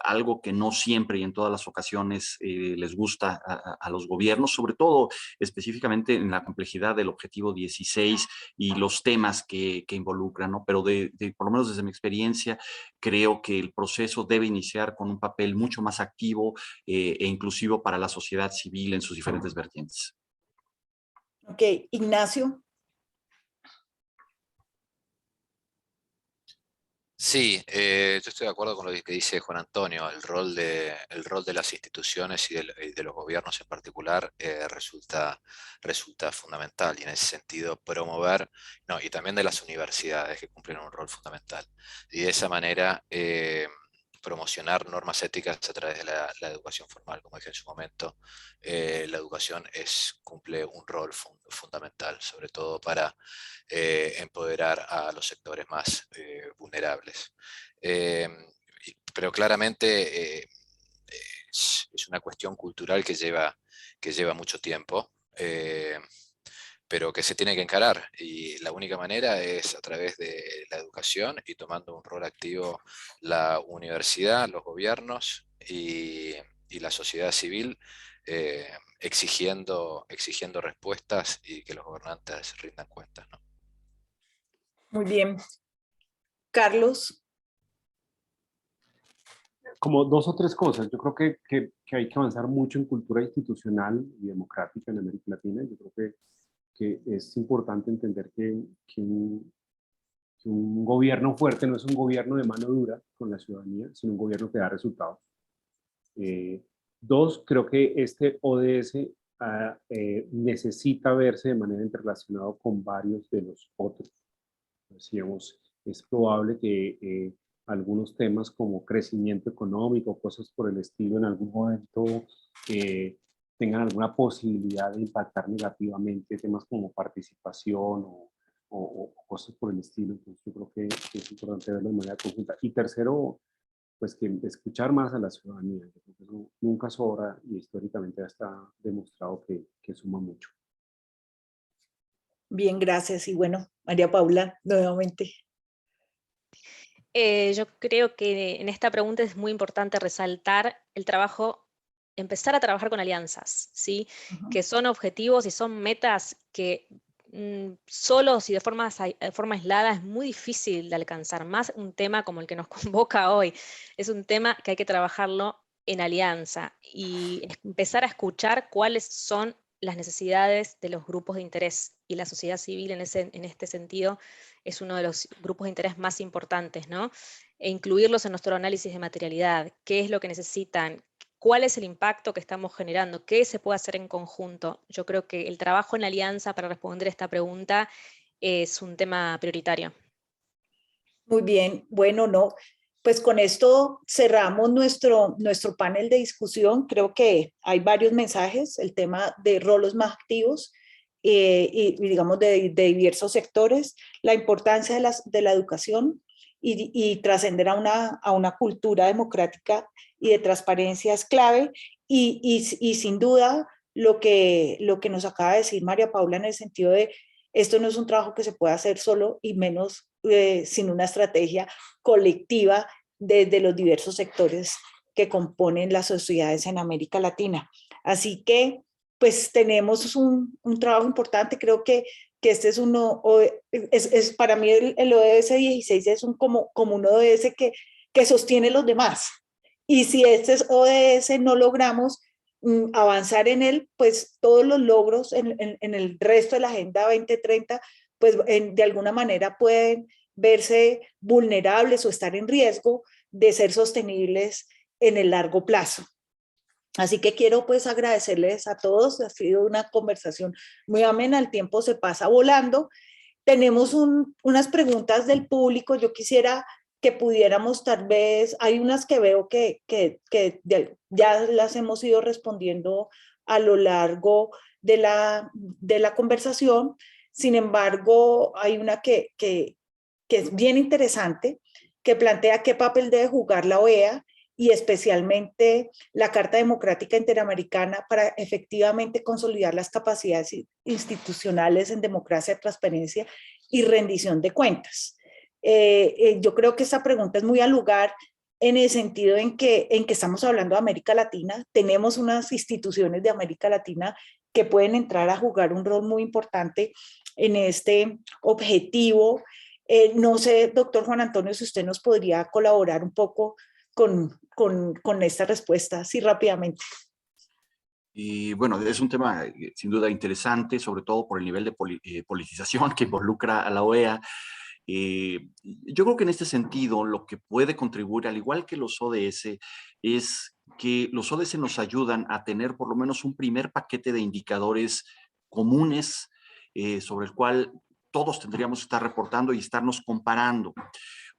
Algo que no siempre y en todas las ocasiones les gusta a los gobiernos, sobre todo específicamente en la complejidad del objetivo 16 y los temas que involucran, ¿no? Pero por lo menos desde mi experiencia, creo que el proceso debe iniciar con un papel mucho más activo e inclusivo para la sociedad civil en sus diferentes vertientes. Ok, Ignacio. Sí, yo estoy de acuerdo con lo que dice Juan Antonio. El rol de las instituciones y de los gobiernos en particular resulta fundamental, y en ese sentido promover, y también de las universidades, que cumplen un rol fundamental. Y de esa manera promocionar normas éticas a través de la educación formal. Como dije en su momento, la educación cumple un rol fundamental, sobre todo para empoderar a los sectores más vulnerables. Pero claramente es una cuestión cultural que lleva mucho tiempo, pero que se tiene que encarar, y la única manera es a través de la educación y tomando un rol activo la universidad, los gobiernos y la sociedad civil, exigiendo respuestas y que los gobernantes rindan cuentas, ¿no? Muy bien. Carlos. Como 2 o 3 cosas. Yo creo que hay que avanzar mucho en cultura institucional y democrática en América Latina. Yo creo que es importante entender que un gobierno fuerte no es un gobierno de mano dura con la ciudadanía, sino un gobierno que da resultados. 2, creo que este ODS necesita verse de manera interrelacionado con varios de los otros. Decíamos, es probable que algunos temas como crecimiento económico, cosas por el estilo, en algún momento tengan alguna posibilidad de impactar negativamente temas como participación o cosas por el estilo. Entonces yo creo que es importante verlo de manera conjunta. Y tercero, pues que escuchar más a la ciudadanía. Yo creo que eso nunca sobra y históricamente ya está demostrado que suma mucho. Bien, gracias. Y bueno, María Paula, nuevamente. Yo creo que en esta pregunta es muy importante resaltar el trabajo, empezar a trabajar con alianzas, ¿sí? Que son objetivos y son metas que solos y de forma aislada es muy difícil de alcanzar. Más un tema como el que nos convoca hoy. Es un tema que hay que trabajarlo en alianza y empezar a escuchar cuáles son las necesidades de los grupos de interés, y la sociedad civil en este sentido es uno de los grupos de interés más importantes, ¿no? E incluirlos en nuestro análisis de materialidad, qué es lo que necesitan, cuál es el impacto que estamos generando, qué se puede hacer en conjunto. Yo creo que el trabajo en alianza para responder esta pregunta es un tema prioritario. Muy bien, bueno, no, pues con esto cerramos nuestro panel de discusión. Creo que hay varios mensajes, el tema de roles más activos y digamos de diversos sectores, la importancia de la educación y trascender a una cultura democrática y de transparencia es clave y sin duda lo que nos acaba de decir María Paula en el sentido de esto no es un trabajo que se pueda hacer solo y menos sin una estrategia colectiva desde los diversos sectores que componen las sociedades en América Latina. Así que, pues tenemos un trabajo importante. Creo que este es uno, para mí el ODS 16 es como un ODS que sostiene los demás. Y si este ODS no logramos avanzar en él, pues todos los logros en el resto de la Agenda 2030, pues de alguna manera pueden verse vulnerables o estar en riesgo de ser sostenibles en el largo plazo. Así que quiero pues agradecerles a todos, ha sido una conversación muy amena, el tiempo se pasa volando. Tenemos unas preguntas del público, yo quisiera que pudiéramos tal vez, hay unas que veo que ya las hemos ido respondiendo a lo largo de la conversación, sin embargo hay una que es bien interesante, que plantea qué papel debe jugar la OEA y especialmente la Carta Democrática Interamericana para efectivamente consolidar las capacidades institucionales en democracia, transparencia y rendición de cuentas. Yo creo que esta pregunta es muy al lugar en el sentido en que estamos hablando de América Latina, tenemos unas instituciones de América Latina que pueden entrar a jugar un rol muy importante en este objetivo. No sé, doctor Juan Antonio, si usted nos podría colaborar un poco con esta respuesta, así rápidamente. Y bueno, es un tema sin duda interesante, sobre todo por el nivel de politización que involucra a la OEA. Yo creo que en este sentido lo que puede contribuir, al igual que los ODS, es que los ODS nos ayudan a tener por lo menos un primer paquete de indicadores comunes sobre el cual todos tendríamos que estar reportando y estarnos comparando.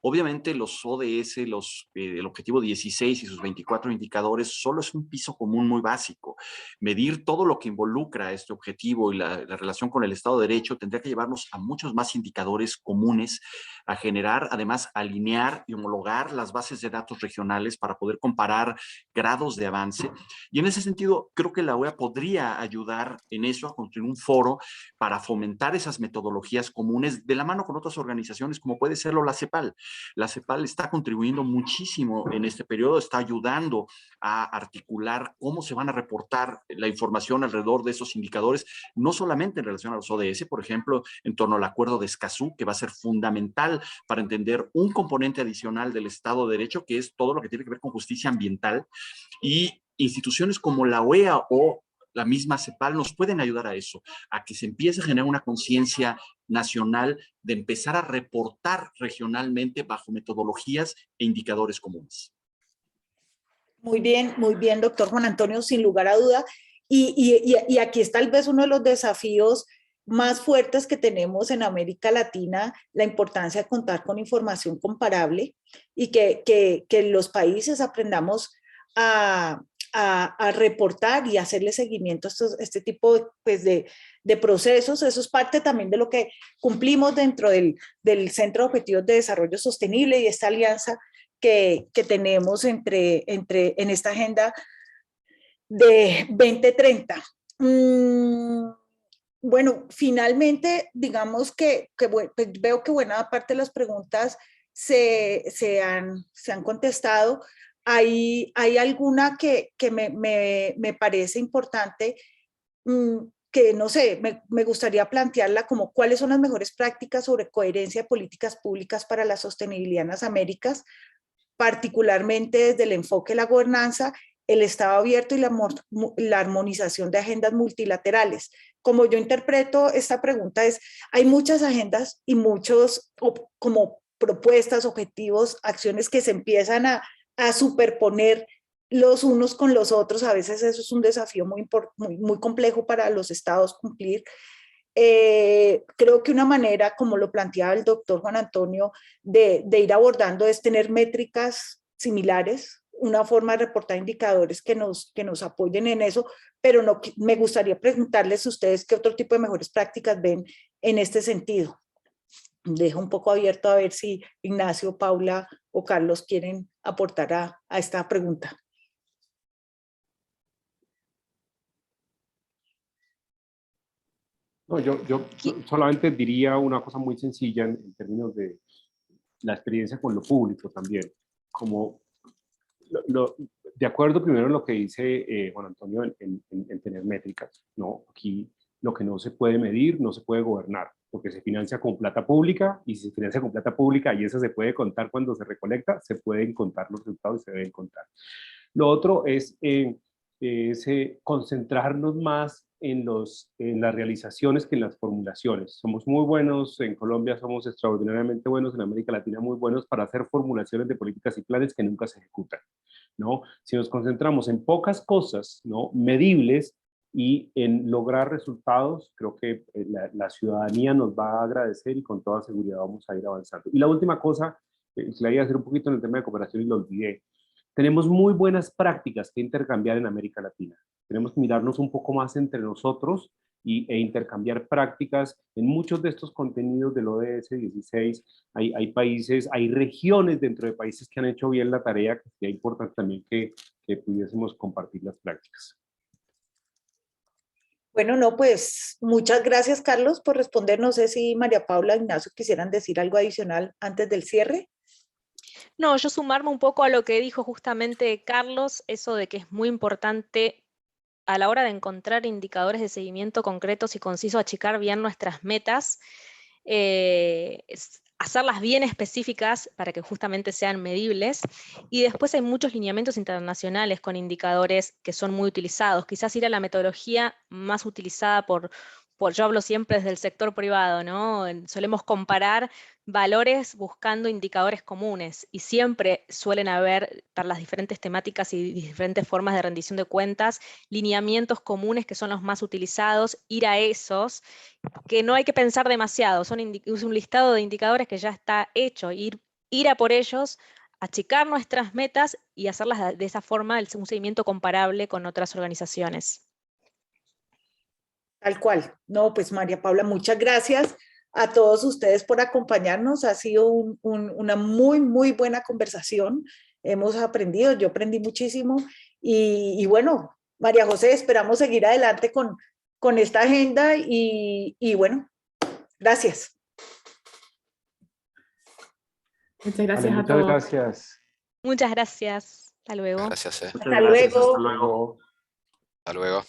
Obviamente los ODS, el objetivo 16 y sus 24 indicadores solo es un piso común muy básico. Medir todo lo que involucra este objetivo y la relación con el Estado de Derecho tendría que llevarnos a muchos más indicadores comunes, a generar, además, alinear y homologar las bases de datos regionales para poder comparar grados de avance. Y en ese sentido, creo que la OEA podría ayudar en eso, a construir un foro para fomentar esas metodologías comunes de la mano con otras organizaciones, como puede serlo la CEPAL. La CEPAL está contribuyendo muchísimo en este periodo, está ayudando a articular cómo se van a reportar la información alrededor de esos indicadores, no solamente en relación a los ODS, por ejemplo, en torno al acuerdo de Escazú, que va a ser fundamental para entender un componente adicional del Estado de Derecho, que es todo lo que tiene que ver con justicia ambiental, y instituciones como la OEA o la misma CEPAL nos pueden ayudar a eso, a que se empiece a generar una conciencia nacional de empezar a reportar regionalmente bajo metodologías e indicadores comunes. Muy bien, doctor Juan Antonio, sin lugar a duda. Y aquí está tal vez uno de los desafíos más fuertes que tenemos en América Latina, la importancia de contar con información comparable y que los países aprendamos a reportar y hacerle seguimiento a este tipo de procesos. Eso es parte también de lo que cumplimos dentro del Centro de Objetivos de Desarrollo Sostenible y esta alianza que tenemos en esta agenda de 2030. Bueno, finalmente, digamos que veo que buena parte de las preguntas se han contestado. Hay alguna que me parece importante, que no sé, me gustaría plantearla como cuáles son las mejores prácticas sobre coherencia de políticas públicas para la sostenibilidad en las Américas, particularmente desde el enfoque de la gobernanza, el Estado abierto y la armonización de agendas multilaterales. Como yo interpreto esta pregunta es, hay muchas agendas y muchos como propuestas, objetivos, acciones que se empiezan a superponer los unos con los otros. A veces eso es un desafío muy complejo para los estados cumplir. Creo que una manera, como lo planteaba el doctor Juan Antonio, de ir abordando es tener métricas similares, una forma de reportar indicadores que nos apoyen en eso, pero no, me gustaría preguntarles a ustedes qué otro tipo de mejores prácticas ven en este sentido. Dejo un poco abierto a ver si Ignacio, Paula o Carlos quieren aportar a esta pregunta. No, yo solamente diría una cosa muy sencilla en términos de la experiencia con lo público también. Como de acuerdo primero en lo que dice Juan Antonio en tener métricas, ¿no? Aquí lo que no se puede medir no se puede gobernar, porque se financia con plata pública, y si se financia con plata pública y eso se puede contar cuando se recolecta, se pueden contar los resultados y se deben contar. Lo otro es concentrarnos más en las realizaciones que en las formulaciones. Somos muy buenos, en Colombia somos extraordinariamente buenos, en América Latina muy buenos para hacer formulaciones de políticas y planes que nunca se ejecutan, ¿no? Si nos concentramos en pocas cosas, ¿no?, medibles, y en lograr resultados, creo que la ciudadanía nos va a agradecer y con toda seguridad vamos a ir avanzando. Y la última cosa, la iba a hacer un poquito en el tema de cooperación y lo olvidé. Tenemos muy buenas prácticas que intercambiar en América Latina. Tenemos que mirarnos un poco más entre nosotros e intercambiar prácticas. En muchos de estos contenidos del ODS 16 hay países, hay regiones dentro de países que han hecho bien la tarea, que sería importante también que pudiésemos compartir las prácticas. Bueno, no, pues muchas gracias, Carlos, por responder. No sé si María Paula, Ignacio quisieran decir algo adicional antes del cierre. No, yo sumarme un poco a lo que dijo justamente Carlos, eso de que es muy importante a la hora de encontrar indicadores de seguimiento concretos y concisos, achicar bien nuestras metas, hacerlas bien específicas para que justamente sean medibles. Y después hay muchos lineamientos internacionales con indicadores que son muy utilizados. Quizás ir a la metodología más utilizada yo hablo siempre desde el sector privado, ¿no? Solemos comparar valores buscando indicadores comunes y siempre suelen haber, para las diferentes temáticas y diferentes formas de rendición de cuentas, lineamientos comunes que son los más utilizados, ir a esos, que no hay que pensar demasiado, es un listado de indicadores que ya está hecho, ir a por ellos, achicar nuestras metas y hacerlas de esa forma, un seguimiento comparable con otras organizaciones. Tal cual. No, pues María Paula, muchas gracias a todos ustedes por acompañarnos. Ha sido una muy buena conversación. Hemos aprendido, yo aprendí muchísimo. Y bueno, María José, esperamos seguir adelante con esta agenda y bueno, gracias. Muchas gracias a Muchas todos. gracias. Muchas gracias. Hasta luego. Gracias. Hasta luego. Hasta luego. Hasta luego.